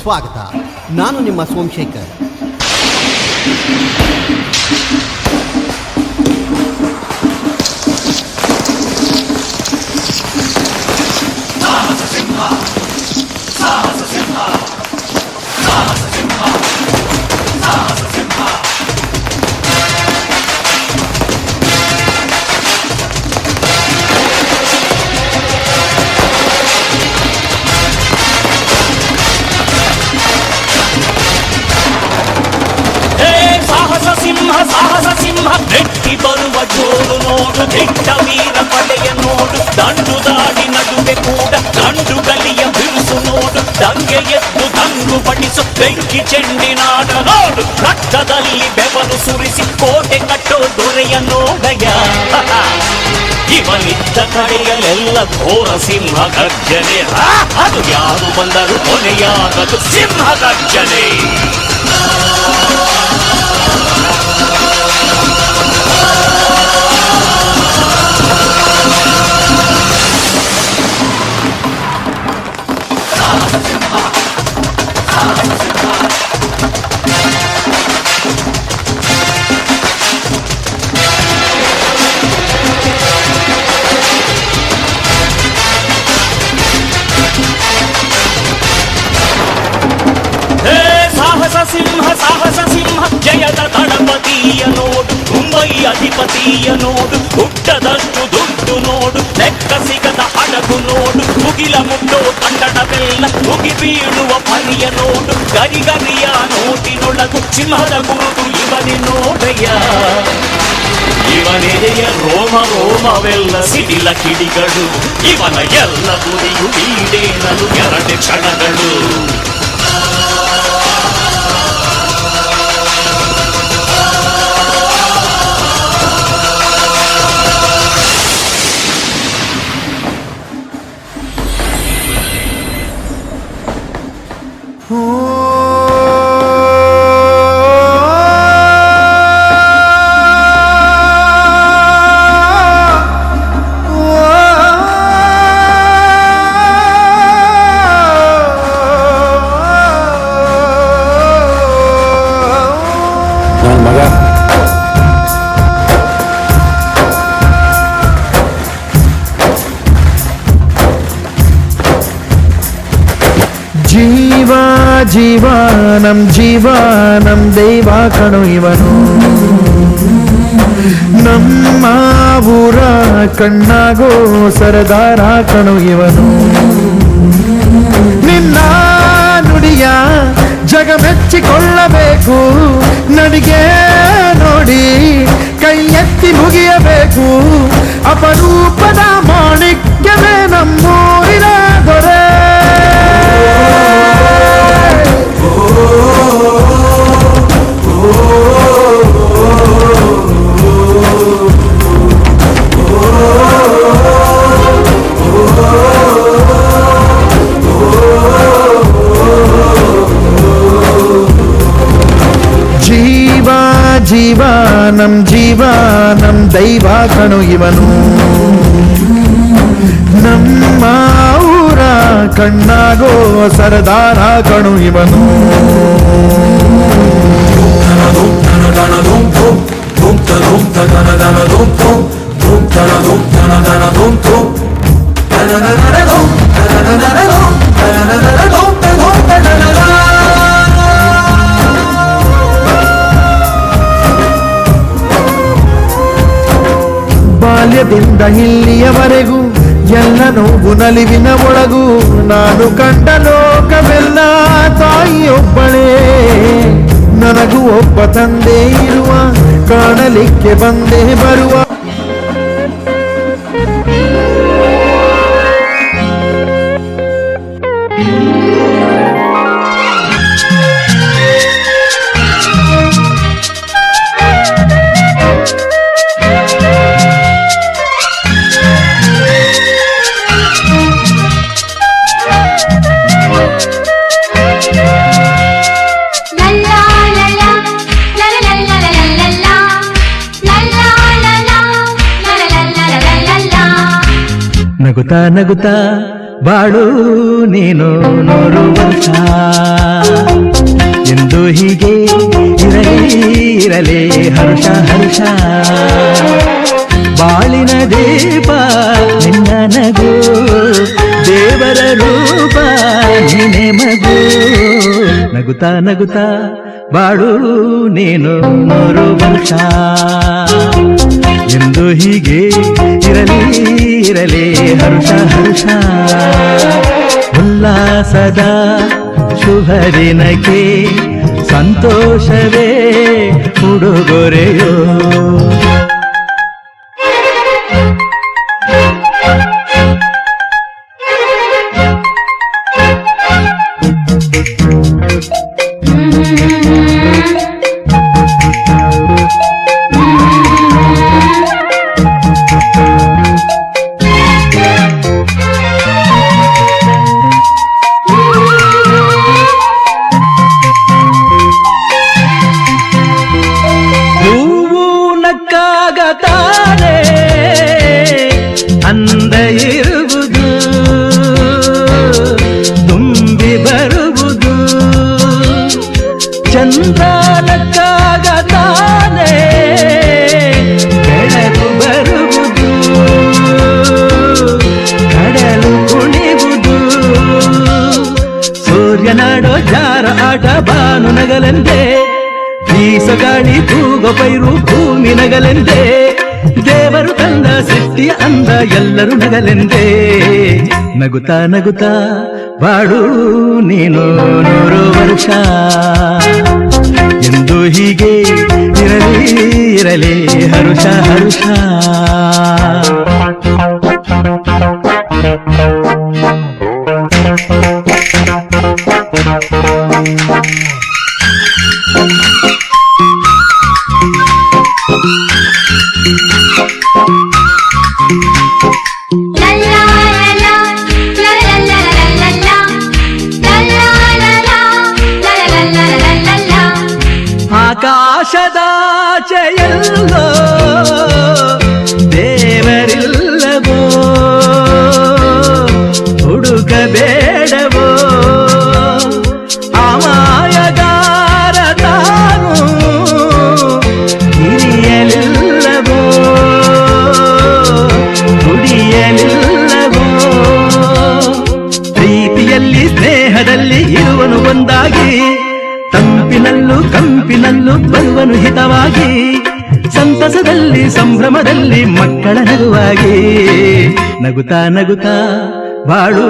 ಸ್ವಾಗತ. ನಾನು ನಿಮ್ಮ ಸೋಮಶೇಖರ್. ಸಾಹಸ ಸಿಂಹ ನೆಟ್ಟಿ ಬರುವ ಜೋರು ನೋಡು, ದಿಟ್ಟ ವೀರ ಪಡೆಯ ನೋಡು, ದಂಡು ದಾಡಿ ನಡುವೆ ಕೂಡ ದಂಡು ಗಲಿಯ ಬಿರುಸು ನೋಡು, ದಂಗೆ ಎದ್ದು ದಂಡು ಬಡಿಸು ಬೆಂಕಿ ಚೆಂಡಿನಾಡ ನೋಡು, ರಕ್ತದಲ್ಲಿ ಬೆವರು ಸುರಿಸಿ ಕೋಟೆ ಕಟ್ಟೋ ದೊರೆಯ ನೋಡಯ. ಇವನಿದ್ದ ಕಡೆಯಲ್ಲೆಲ್ಲ ಘೋರ ಸಿಂಹ ಗರ್ಜನೆ, ಅದು ಯಾರು ಬಂದರು ಕೊನೆಯಾಗದು ಸಿಂಹ ಗರ್ಜನೆ. ಸಾಹಸ ಸಿಂಹ ಜಯದ ದಳಪತಿಯ ನೋಡು, ಮುಂಬೈ ಅಧಿಪತಿಯ ನೋಡು, ಹುಟ್ಟದಷ್ಟು ದುಡ್ಡು ನೋಡು, ಲೆಕ್ಕ ಸಿಗದ ಹಡಗು ನೋಡು, ಮುಗಿಲ ಮುಟ್ಟೋ ಕನ್ನಡವೆಲ್ಲ ಮುಗಿ ಬೀಳುವ ಪರಿಯ ನೋಡು, ಗರಿಗರಿಯ ನೋಟಿನೊಳಗು ಸಿಂಹದ ಗುರುತು ಇವನೇ ನೋಡಯ್ಯ. ಇವನೆದೆಯ ರೋಮ ರೋಮವೆಲ್ಲ ಸಿಡಿಲ ಕಿಡಿಗಳು, ಇವನ ಎಲ್ಲ ಗುರಿಯು ಈಡೇರಲು 2 ಕ್ಷಣಗಳು. ಜೀವಾನಂ ದೈವ ಕಣು ಇವನು, ನಮ್ಮ ಊರ ಕಣ್ಣಾಗೋ ಸರದಾರ ಕಣು ಇವನು. ನಿನ್ನ ನುಡಿಯ ಜಗ ಮೆಚ್ಚಿಕೊಳ್ಳಬೇಕು, ನಡಿಗೆ ನೋಡಿ ಕೈ ಎತ್ತಿ ಮುಗಿಯಬೇಕು. ಅಪರೂಪದ ಮಾಣಿಕ್ಯವೇ ನಮ್ಮೂರಿನ ದೊರೆ. ಜೀವಾನಂ ದೈವ ಕಣು ಇವನು, ನಮ್ಮ ಊರ ಕಣ್ಣಾಗೋ ಸರದಾರ ಕಣು ಇವನು. ಬಾಲ್ಯದಿಂದ ಇಲ್ಲಿಯವರೆಗೂ ಎಲ್ಲ ನೋವು ನಲಿವಿನ ಒಳಗೂ, ನಾನು ಕಂಡ ಲೋಕವೆಲ್ಲ ತಾಯಿಯೊಬ್ಬಳೇ. ನನಗೂ ಒಬ್ಬ ತಂದೆ ಇರುವ, ಕಾಣಲಿಕ್ಕೆ ಬಂದೇ ಬರುವ. ನಗುತ್ತಾ ನಗುತ್ತಾ ಬಾಳು ನೀನು 100 ವರ್ಷ ಎಂದು ಹೀಗೆ ಇರಲಿ ಹರ್ಷ ಹರ್ಷ ಬಾಳಿನ ದೀಪ ನಿನ್ನ ನಗು ದೇವರ ರೂಪ ನೀನೆ ಮಗು ನಗುತ್ತಾ ನಗುತ್ತಾ ಬಾಳು ನೀನು 100 ವರ್ಷ ಎಂದು ಹೀಗೆ ಇರಲಿ ಹರ್ಷ ಹರ್ಷ ಉಲ್ಲಾಸದ ಶುಭ ದಿನಕ್ಕೆ ಸಂತೋಷವೇ ಉಡುಗೊರೆಯೋ ತಾನೆ ಅಂದ ಇರುವುದು ತುಂಬಿ ಬರುವುದು ಚಂದ್ರನಕ್ಕಾಗ ತಾನೆ ಬೆಳಕು ಬರುವುದು ಕಡಲು ಕುಣಿವುದು ಸೂರ್ಯನಾಡೋ ಜಾರ ಆಟ ಬಾನು ನಗಲೆಂದೇ ಬೀಸಗಾಳಿ ತೂಗೋ ಪೈರು ಭೂಮಿ ನಗಲೆಂದೇ ದೇವರು ತಂದ ಸೃಷ್ಟಿಯ ಅಂದ ಎಲ್ಲರೂ ನಗಲೆಂದೇ ನಗುತ್ತಾ ನಗುತ್ತಾ ಬಾಳು ನೀನು 100 ವರ್ಷ ಎಂದು ಹೀಗೆ ಇರಲಿ ಹರುಷ ಹರುಷ ಆಕಾಶದಾಚೆಯಲ್ಲೋ ದೇವರಿಲ್ಲವೋ ಹುಡುಕಬೇಡವೋ ಅಮಾಯಗಾರ ತಾನು ಹಿರಿಯಲಿಲ್ಲವೋ ದುಡಿಯಲಿಲ್ಲವೋ ಪ್ರೀತಿಯಲ್ಲಿ ಸ್ನೇಹದಲ್ಲಿ ಇರುವನು ಒಂದಾಗಿ ತಂಪಿನಲ್ಲೂ ಕಂಪಿನಲ್ಲೂ ಬರುವನು ಹಿತವಾಗಿ ಸಂತಸದಲ್ಲಿ ಸಂಭ್ರಮದಲ್ಲಿ ಮಕ್ಕಳ ನಗುವಾಗಿ ನಗುತ್ತಾ ನಗುತ್ತಾ ಬಾಳು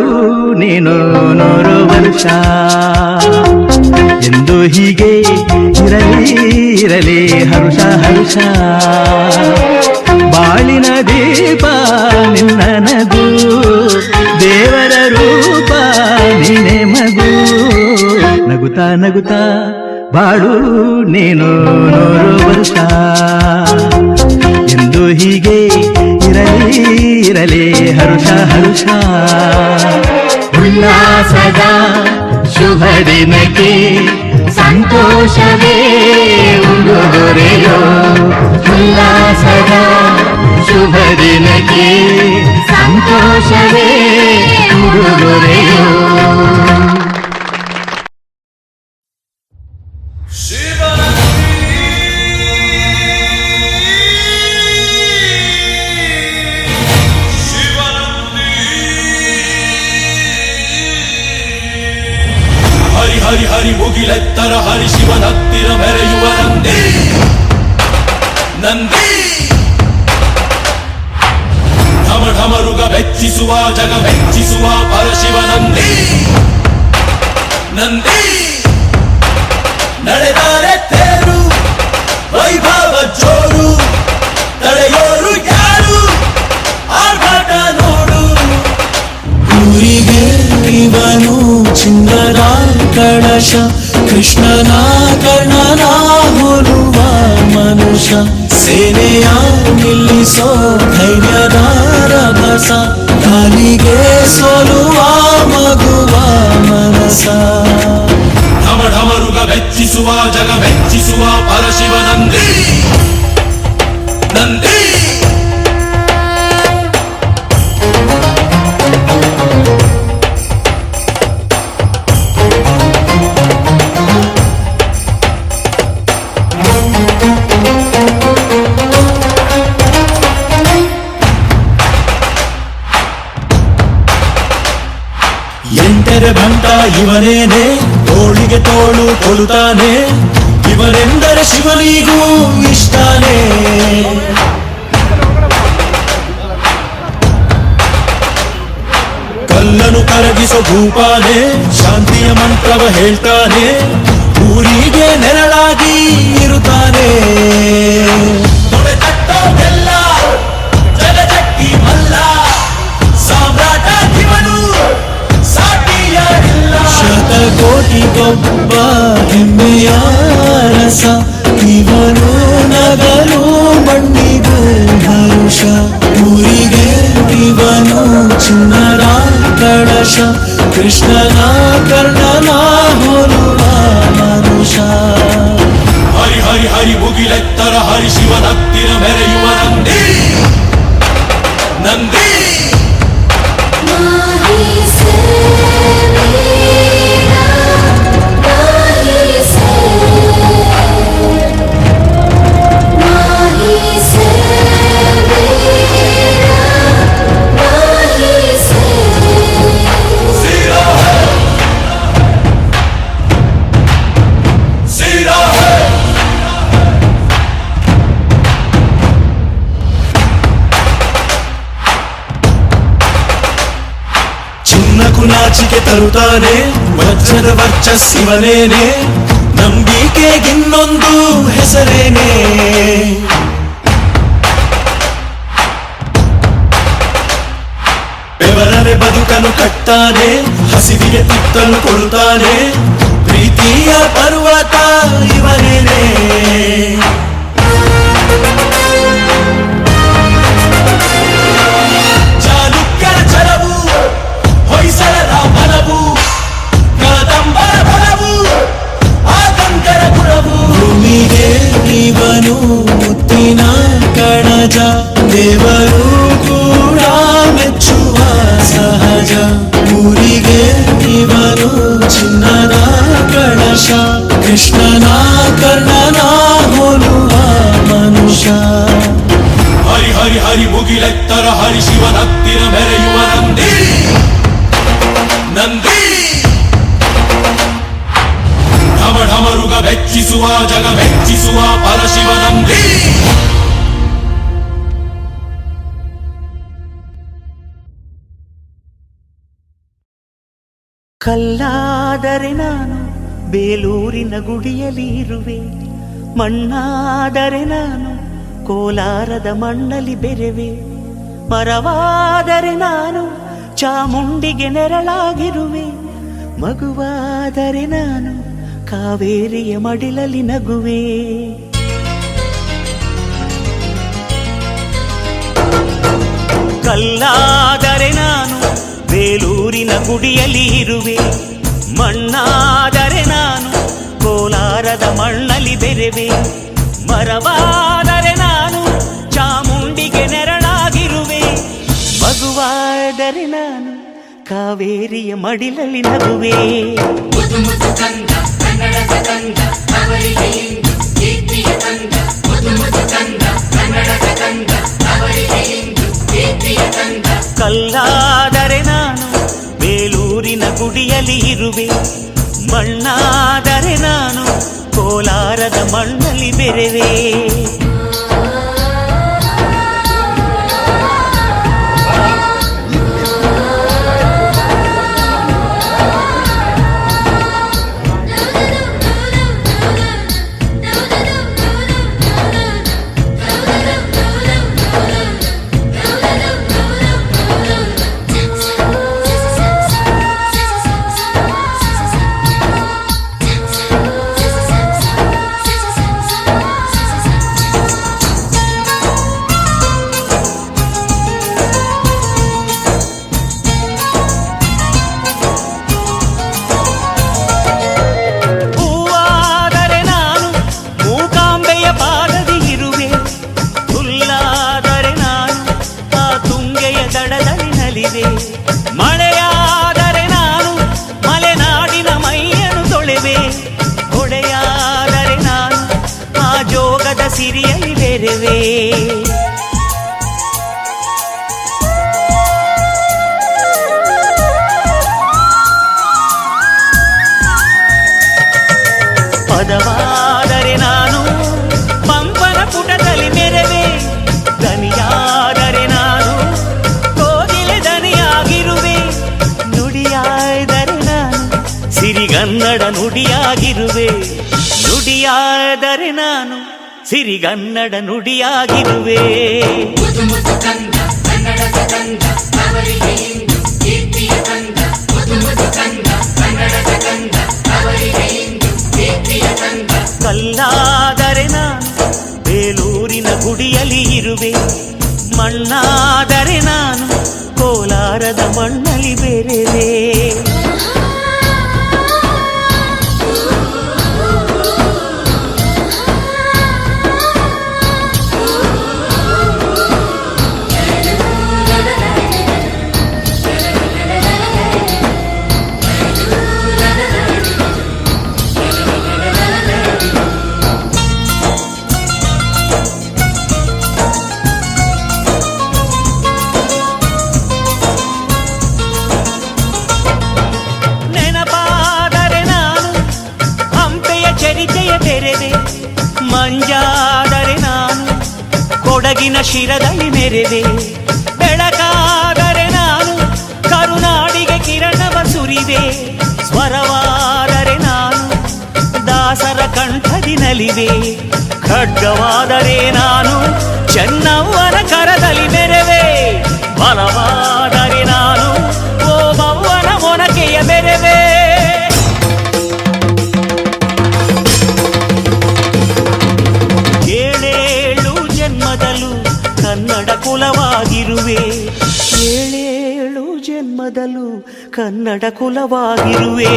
ನೀನು 100 ವರ್ಷ ಎಂದು ಹೀಗೆ ಇರಲಿ ಹರುಷ ಹರುಷ ಬಾಳಿನ ದೀಪ ನಿನ್ನ ನಗು ದೇವರ ರೂಪ ನೀನೆ ಮಗು ನಗುತ್ತಾ ನಗುತ್ತಾ ಬಾಳು ನೀನು 100 ವರ್ಷ ಎಂದು ಹೀಗೆ ಇರಲಿ ಹರುಷ ಹರುಷ ಉಲ್ಲಾಸದ ಶುಭ ದಿನಕ್ಕೆ ಸಂತೋಷವೇ ಉಡುಗೊರೆಯೋ ಉಲ್ಲಾಸದ ಶುಭ ದಿನಕ್ಕೆ ಸಂತೋಷವೇ ಉಡುಗೊರೆಯೋ ಹರಿ ಹರಿ ಮುಗಿಲೆತ್ತರ ಹರಿ ಶಿವನತ್ತಿರ ಮೆರೆಯುವ ನಂದಿ ನಂದಿ ಢಮ ಢಮರುಗ ಬೆಚ್ಚಿಸುವ ಜಗ ಬೆಚ್ಚಿಸುವ ಪರಶಿವ ನಂದಿ ನಂದಿ ನಡೆದಾರೆ ತೇರು ವೈಭವ ಜೋರು ತಡೆಯೋರು ಯಾರು ಆರ್ಭಟ ನೋಡು ಊರಿಗೆ ಇವನು ಚಿನ್ನದ ಕಳಶ ಕೃಷ್ಣನ ಕರ್ಣನ ಹೋಲುವ ಮನುಷ್ಯ ಸೇನೆಯ ನಿಲ್ಲಿಸೋ ಧೈರ್ಯದ ರಭಸ ಕಾಲಿಗೆ ಸೋಲುವ ಮಗುವ ಮನಸ ಢಮ ಢಮರುಗ ಬೆಚ್ಚಿಸುವ ಜಗ ಬೆಚ್ಚಿಸುವ ಪರಶಿವ ನಂದಿ ನಂದಿ ತೆರೆ ಬಂಟ ಇವನೇನೆ, ತೋಳಿಗೆ ತೋಳು ಕೊಡುತ್ತಾನೆ, ಇವನೆಂದರೆ ಶಿವನಿಗೂ ಇಷ್ಟಾನೇ. ಕಲ್ಲನು ಕರಗಿಸೋ ಭೂಪಾನೆ, ಶಾಂತಿಯ ಮಂತ್ರವ ಹೇಳ್ತಾನೆ, ಊರಿಗೆ ನೆರಳಾಗಿ ಇರುತ್ತಾನೆ. ತೊಡೆ ತಟ್ಟೋದೆಲ್ಲ ಜಗದಕ್ಕಿ ಮಲ್ಲ, ಸಾಮ್ರಾಟ ಇವನು ಸಾಟಿಯಾರಿಲ್ಲ. ಶತಕೋಟಿಗೊಬ್ಬ ಹೆಮ್ಮೆಯ ರಸ, ಇವನು ನಗಲು ಮಣ್ಣಿಗೂ ಹರುಷ, ಊರಿಗೆ ಇವನು ಚಿನ್ನದ ಕಳಶ, ಕೃಷ್ಣನ ಕರ್ಣನ ಹೋಲುವ ಮನುಷ್ಯ. ಹರಿ ಹರಿ ಹರಿ ಮುಗಿಲೆತ್ತರ ಹರಿ ಶಿವನತ್ತಿರ ಮೆರೆಯುವ ನಂದಿ ನಂದಿ. ನಾಚಿಕೆ ತರುತ್ತಾನೆ, ವಜ್ರದ ವರ್ಚಸ್ಸಿವನೇನೆ, ನಂಬಿಕೆಗಿನ್ನೊಂದು ಹೆಸರೇನೆ. ಬೆವರನೆ ಬದುಕನ್ನು ಕಟ್ತಾನೆ, ಹಸಿವಿಗೆ ತುತ್ತನ್ನು ಕೊಡುತ್ತಾನೆ, ಪ್ರೀತಿಯ ಪರ್ವತ ಇವನೇನೆ. ಚಾಲುಕ್ಯರ ಛಲವು, ಹೊಯ್ಸಳರ ಬಲವು, ಕದಂಬರ ಬಲವು, ಆಗಂಗರ ಗುಣವು. ಭೂಮಿಗೆ ಇವನು ಮುತ್ತಿನ ಕಣಜ, ದೇವರು ಕೂಡ ಮೆಚ್ಚುವ ಸಹಜ, ಊರಿಗೆ ಇವನು ಚಿನ್ನದ ಕಳಶ, ಕೃಷ್ಣನ ಕರ್ಣನ ಹೋಲುವ ಮನುಷ್ಯ. ಹರಿ ಹರಿ ಹರಿ ಮುಗಿಲೆತ್ತರ ಹರಿ ಶಿವನತ್ತಿರ ಮೆರೆಯುವ ನಂದಿ ನಂದಿ. ಢಮ ಢಮರುಗ ಮೆಚ್ಚಿಸುವ ಜಗ ಮೆಚ್ಚಿಸುವ ಪರಶಿವ ನಂದಿ. ಕಲ್ಲಾದರೆ ನಾನು ಬೇಲೂರಿನ ಗುಡಿಯಲ್ಲಿ ಇರುವೆ, ಮಣ್ಣಾದರೆ ನಾನು ಕೋಲಾರದ ಮಣ್ಣಲ್ಲಿ ಬೆರೆವೆ, ಮರವಾದರೆ ನಾನು ಚಾಮುಂಡಿಗೆ ನೆರಳಾಗಿರುವೆ, ಮಗುವಾದರೆ ನಾನು ಕಾವೇರಿಯ ಮಡಿಲಲ್ಲಿ ನಗುವೆ. ಕಲ್ಲಾದರೆ ನಾನು ಬೇಲೂರಿನ ಗುಡಿಯಲ್ಲಿ ಇರುವೆ, ಮಣ್ಣಾದರೆ ನಾನು ಕೋಲಾರದ ಮಣ್ಣಲ್ಲಿ ಬೆರೆವೆ, ಮರವಾದರೆ ನಾನು ಚಾಮುಂಡಿಗೆ ನೆರಳಾಗಿರುವೆ, ಮಗುವಾದರೆ ನಾನು ಕಾವೇರಿಯ ಮಡಿಲಲ್ಲಿ ನಗುವೆ. ಕಲ್ಲಾದರೆ ನಾನು ಬೇಲೂರಿನ ಗುಡಿಯಲ್ಲಿ ಇರುವೆ, ಮಣ್ಣಾದರೆ ನಾನು ಕೋಲಾರದ ಮಣ್ಣಲ್ಲಿ ಬೆರೆವೆ. ಸಿರಿಗನ್ನಡ ನುಡಿಯಾಗಿರುವೆ. ನುಡಿಯಾದರೆ ನಾನು ಸಿರಿಗನ್ನಡ ನುಡಿಯಾಗಿರುವೆ. ಕಲ್ಲಾದರೆ ನಾನು ಬೇಲೂರಿನ ಗುಡಿಯಲ್ಲಿ ಇರುವೆ. ಮಣ್ಣಾದರೆ ನಾನು ಕೋಲಾರದ ಮಣ್ಣಲ್ಲಿ ಬೇರೆವೆ. ಮಂಜಾದರೆ ನಾನು ಕೊಡಗಿನ ಶಿರದಲ್ಲಿ ಮೆರೆದೆ. ಬೆಳಕಾದರೆ ನಾನು ಕರುನಾಡಿಗೆ ಕಿರಣವ ಸುರಿದೆ. ಸ್ವರವಾದರೆ ನಾನು ದಾಸರ ಕಂಠದಿ ನಲಿವೆ. ಖಡ್ಗವಾದರೆ ನಾನು ಚೆನ್ನವ್ವನ ಕರದಲ್ಲಿ ಮೆರೆವೆ. ಬಲವಾದರೆ ನಾನು ಓಬವ್ವನ ಮೊನಕೆಯ ಮೆರೆವೆ. ಕನ್ನಡ ಕುಲವಾಗಿರುವೆ. ಏಳೇಳು ಜನ್ಮದಲ್ಲೂ ಕನ್ನಡ ಕುಲವಾಗಿರುವೆ.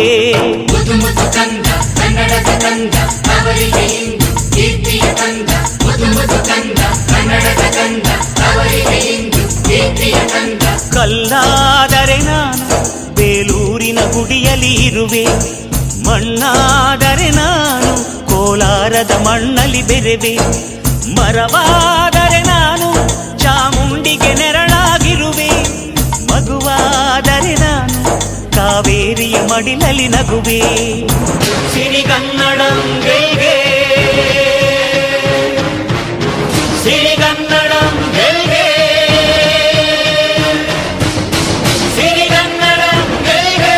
ಕಲ್ಲಾದರೆ ನಾನು ಬೇಲೂರಿನ ಗುಡಿಯಲ್ಲಿ ಇರುವೆ. ಮಣ್ಣಾದರೆ ನಾನು ಕೋಲಾರದ ಮಣ್ಣಲ್ಲಿ ಬೆರೆವೆ. ಮರವಾದರೆ ನಾನು ಚಾಮುಂಡಿಗೆ ನೆರಳಾಗಿರುವೆ. ಮಗುವಾದರೆ ನಾನು ಕಾವೇರಿಯ ಮಡಿಲಲ್ಲಿ ನಗುವೆ. ಸಿರಿಗನ್ನಡಂ ಗೆಲ್ಗೆ, ಸಿರಿಗನ್ನಡಂ ಗೆಲ್ಗೆ, ಸಿರಿಗನ್ನಡಂ ಗೆಲ್ಗೆ.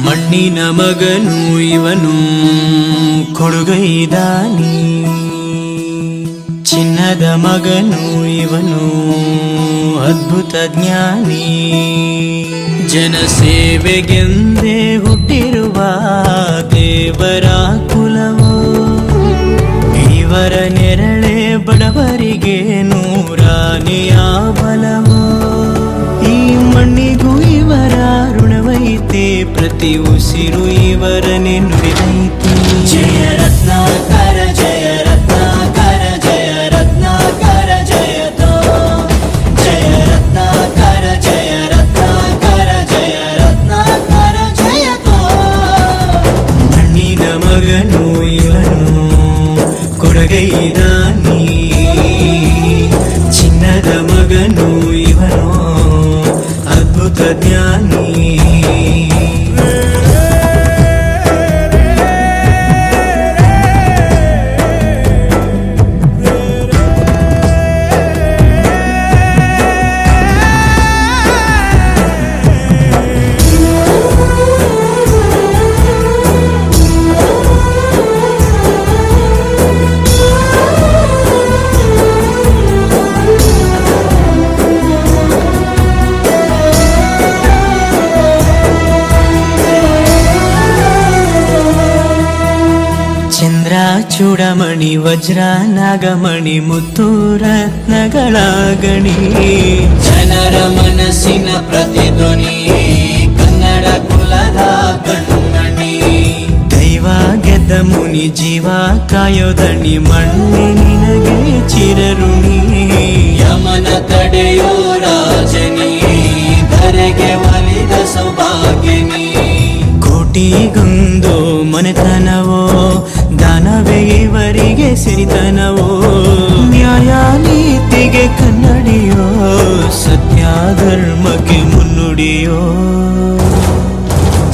ಮಣ್ಣಿನ ಮಗನು ಇವನು ಕೊಡುಗೈದಾನಿ. ಚಿನ್ನದ ಮಗನು ಇವನು ಅದ್ಭುತ ಜ್ಞಾನಿ. ಜನಸೇವೆಗೆಂದೇ ಹುಟ್ಟಿರುವ ದೇವರ ಕುಲವೋ. ಇವರ ನೆರಳೆ ಬಡವರಿಗೆ ನೂರಾನೆಯ ಬಲವೋ. ಈ ಮಣ್ಣಿಗೂ ಇವರ ಋಣವೈತೆ, ಪ್ರತಿ ಉಸಿರು ಇವರನೆ ನುಡಿದೈತೆ. ಜಯ ರತ್ನಾಕರ ಜಯ ರತ್ನಾಕರ ಜಯ ರತ್ನಾಕರ ಜಯತೋ. ಜಯ ರತ್ನಾಕರ ಜಯ ರತ್ನಾಕರ ಜಯ ರತ್ನಾಕರ ಜಯತೋ. ಮಣ್ಣಿನ ಮಗನು ಇವನು ಕೊಡಗೈದಾನಿ. ಚಿನ್ನದ ಮಗನು ಇವನು ಅದ್ಭುತ ಜ್ಞಾನಿ. ಚೂಡಮಣಿ ವಜ್ರ ನಾಗಮಣಿ ಮುತ್ತು ರತ್ನಗಳ ಗಣಿ ಜನರ ಮನಸ್ಸಿನ ಪ್ರತಿಧ್ವನಿ ಕನ್ನಡ ಕುಲದ ಕಣ್ಮಣಿ ದೈವ ಗೆದ್ದ ಮುನಿ ಜೀವ ಕಾಯೋದಣಿ ಮಣ್ಣಿ ನಿನಗೆ ಚಿರಋಣಿ ಯಮನ ತಡೆಯೋ ರಾಜನಿ ಧರೆಗೆ ಒಲಿದ ಸೌಭಾಗ್ಯನಿ ಕೋಟಿಗೊಂದು ಮನೆತನವೋ ದಾನವೇ ಇವರಿಗೆ ಸಿರಿತನವೋ ನ್ಯಾಯ ನೀತಿಗೆ ಕನ್ನಡಿಯೋ ಸತ್ಯ ಧರ್ಮಕ್ಕೆ ಮುನ್ನುಡಿಯೋ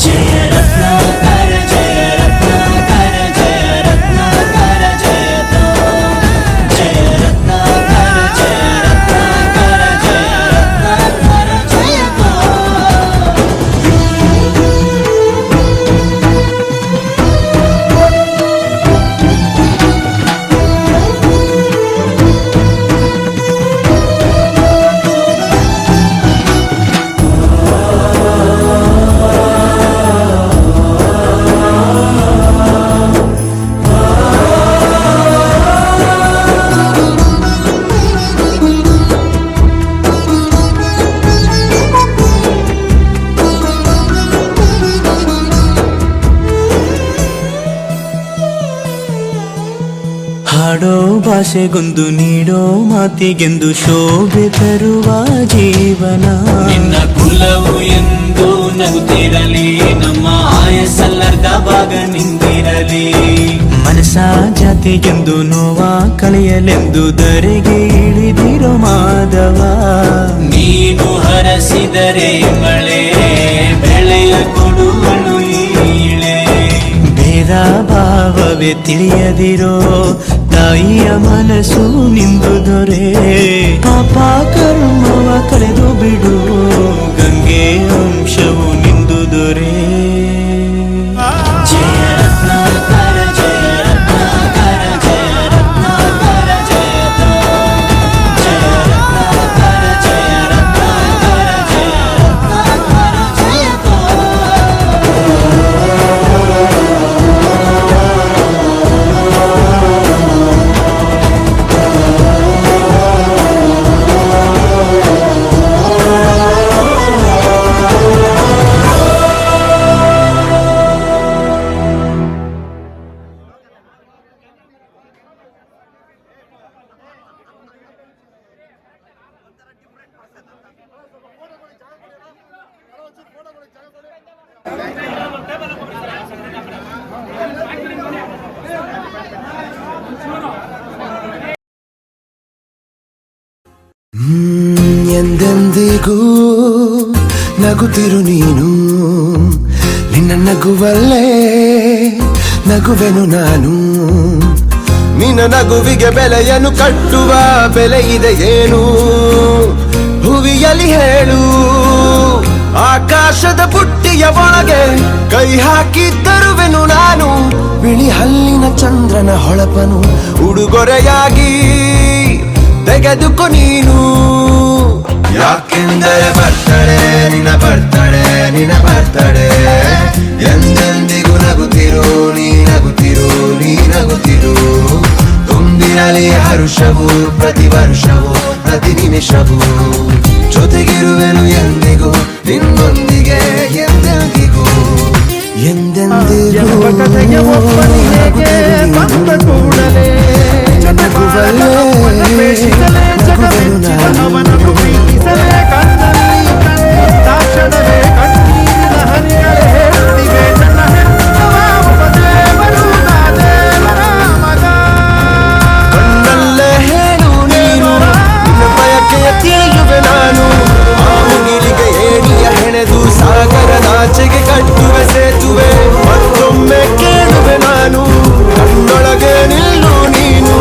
ಜಯ ರತ್ನಾಕರ ಜಯ ರತ್ನಾಕರ ಜಯ ರತ್ನಾಕರ ಜಯತೋ ಜಯ ರತ್ನಾಕರ ಜಯ ರತ್ನಾಕರ ಜಯ ರತ್ನಾಕರ ಜಯತೋ ಹಾಡೋ ಭಾಷೆಗೊಂದು ನೀಡೋ ಮಾತಿಗೆಂದು ಶೋಭೆ ತರುವ ಜೀವನ ನಿನ್ನ ಕುಲವು ಎಂದು ನಗುತ್ತಿರಲಿ ನಮ್ಮ ಆಯಸ್ಸಲ್ಲರ್ಧ ಭಾಗ ನಿಂದಿರಲಿ ಮನಸ ಜಾತಿಗೆಂದು ನೋವ ಕಳೆಯಲೆಂದು ಧರೆಗೆ ಇಳಿದಿರೋ ಮಾಧವ ನೀನು ಹರಸಿದರೆ ಮಳೆ ಬೆಳೆಯ ಕೊಡುವಳು ಈಳೆ ಭೇದ ಭಾವವೇ ತಿಳಿಯದಿರೋ ತಾಯಿಯ ಮನಸ್ಸು ನಿಂದು ದೊರೆ ಪಾಪ ಕರ್ಮವ ಕಳೆದು ಬಿಡು ಗಂಗೆ ಅಂಶವು ನಿಂದು ದೊರೆ ಜಯ ರತ್ನಾಕರ ಜಯ ರತ್ನಾಕರ ಜಯ ರತ್ನಾಕರ ಜಯತೋ ಜಯ ರತ್ನಾಕರ ಜಯ ರತ್ನಾಕರ ಜಯ ರತ್ನಾಕರ ಜಯತೋ ಎಂದೆಂದಿಗೂ ನಗುತ್ತಿರು ನೀನು ನಿನ್ನ ನಗುವಲ್ಲೇ ನಗುವೆನು ನಾನು ನಿನ್ನ ನಗುವಿಗೆ ಬೆಲೆಯನ್ನು ಕಟ್ಟುವ ಬೆಲೆ ಇದೆ ಏನು ಭುವಿಯಲ್ಲಿ ಹೇಳು ಆಕಾಶದ ಬುಟ್ಟಿಯ ಒಳಗೆ ಕೈ ಹಾಕಿ ತರುವೆನು ನಾನು ಬಿಳಿ ಹಲ್ಲಿನ ಚಂದ್ರನ ಹೊಳಪನು ಉಡುಗೊರೆಯಾಗಿ ತೆಗೆದುಕೊ ನೀನು ಯಾಕೆಂದರೆ ಬರ್ತಡೆ ನಿನ್ನ ಬರ್ತಡೆ ನಿನ್ನ ಬರ್ತಡೆ ಎಂದೆಂದಿಗೂ ನಗುತ್ತಿರು ನೀ ನಗುತ್ತಿರು ನೀ ನಗುತ್ತಿರು ತುಂಬಿರಲಿ ಹರುಷವು ಪ್ರತಿ ವರ್ಷವೂ ಪ್ರತಿ ನಿಮಿಷವೂ ಜೊತೆಗಿರುವೆನು ಎಂದಿಗೂ ನಿನ್ನೊಂದಿಗೆ ಎಂದೆಂದಿಗೂ ಎಂದೆಂದಿಗೂ ಕಣ್ಣಲ್ಲೇ ಹೇಳು ನೀನು ನಿನ್ನ ಬಯಕೆಯ ತಿಳಿಯುವೆ ನಾನು ಆ ಮುಗಿಲಿಗೆ ಏಣಿಯ ಹೆಣೆದು ಸಾಗರದಾಚೆಗೆ ಕಟ್ಟುವೆ ಸೇತುವೆ ಮತ್ತೊಮ್ಮೆ ಕೇಳುವೆ ನಾನು ಕಣ್ಣೊಳಗೆ ನಿಲ್ಲು ನೀನು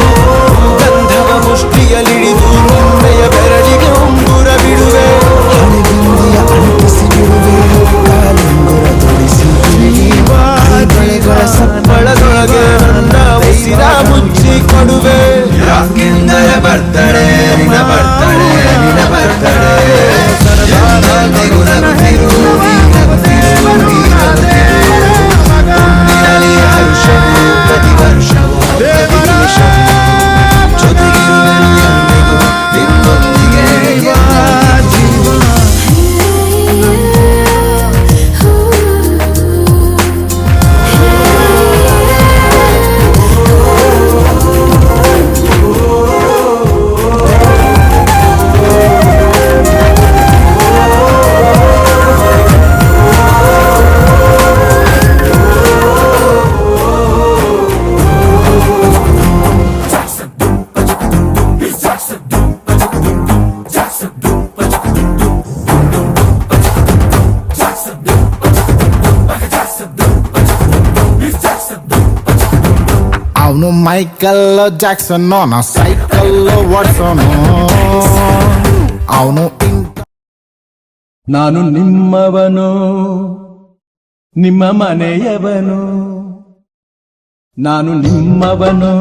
ಗಂಧವ ಮುಷ್ಟಿಯಲಿಡಿದು ನಿನ್ನೆಯ ಬೆರಳಿಗೆ ಉಂಗುರ ಬಿಡುವೆ ಹಣೆಬಿಂದಿಯ ಅಂಟಿಸಿ ಬಿಡುವೆ ಕಾಲುಂಗುರ ತೊಡಿಸಿ ಬಳೆಗಳ ಸಪ್ಪಳದೊಳಗೆ ನನ್ನ ಉಸಿರ ಮುಚ್ಚಿ ಕೊಡುವೆ ಯಾಕೆಂದರೆ ಬರ್ತಡೆ ನಿನ್ನ ಬರ್ತಡೆ ನಿನ್ನ ಬರ್ತಡೆ ಎಂದೆಂದಿಗೂ ನಗುತ್ತಿರು ನೀ ನಗುತ್ತಿರು ನೀ ನಗುತ್ತಿರು ತುಂಬಿರಲಿ ಹರುಷವು ಪ್ರತಿ ವರ್ಷವೂ ಅವನು ಮೈಕಲ್ ಜಾಕ್ಸನ್ ನಾ ಸೈಕಲ್ ಓಡ್ಸೋನು ಅವನು ನಾನು ನಿಮ್ಮವನು ನಿಮ್ಮ ಮನೆಯವನು ನಾನು ನಿಮ್ಮವನು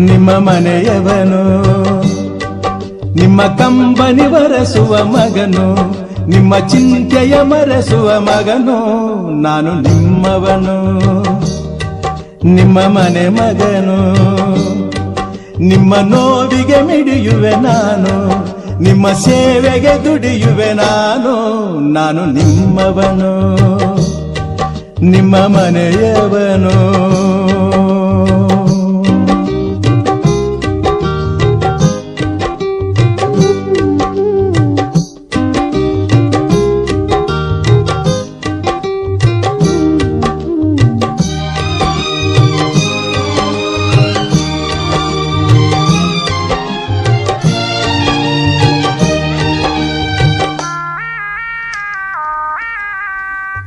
ನಿಮ್ಮ ಮನೆಯವನು ನಿಮ್ಮ ಕಂಬನಿ ಬರೆಸುವ ಮಗನು ನಿಮ್ಮ ಚಿಂತೆಯ ಮರೆಸುವ ಮಗನು ನಾನು ನಿಮ್ಮವನು ನಿಮ್ಮ ಮನೆ ಮಗನು ನಿಮ್ಮ ನೋವಿಗೆ ಮಿಡಿಯುವೆ ನಾನು ನಿಮ್ಮ ಸೇವೆಗೆ ದುಡಿಯುವೆ ನಾನು ನಿಮ್ಮವನು ನಿಮ್ಮ ಮನೆಯವನು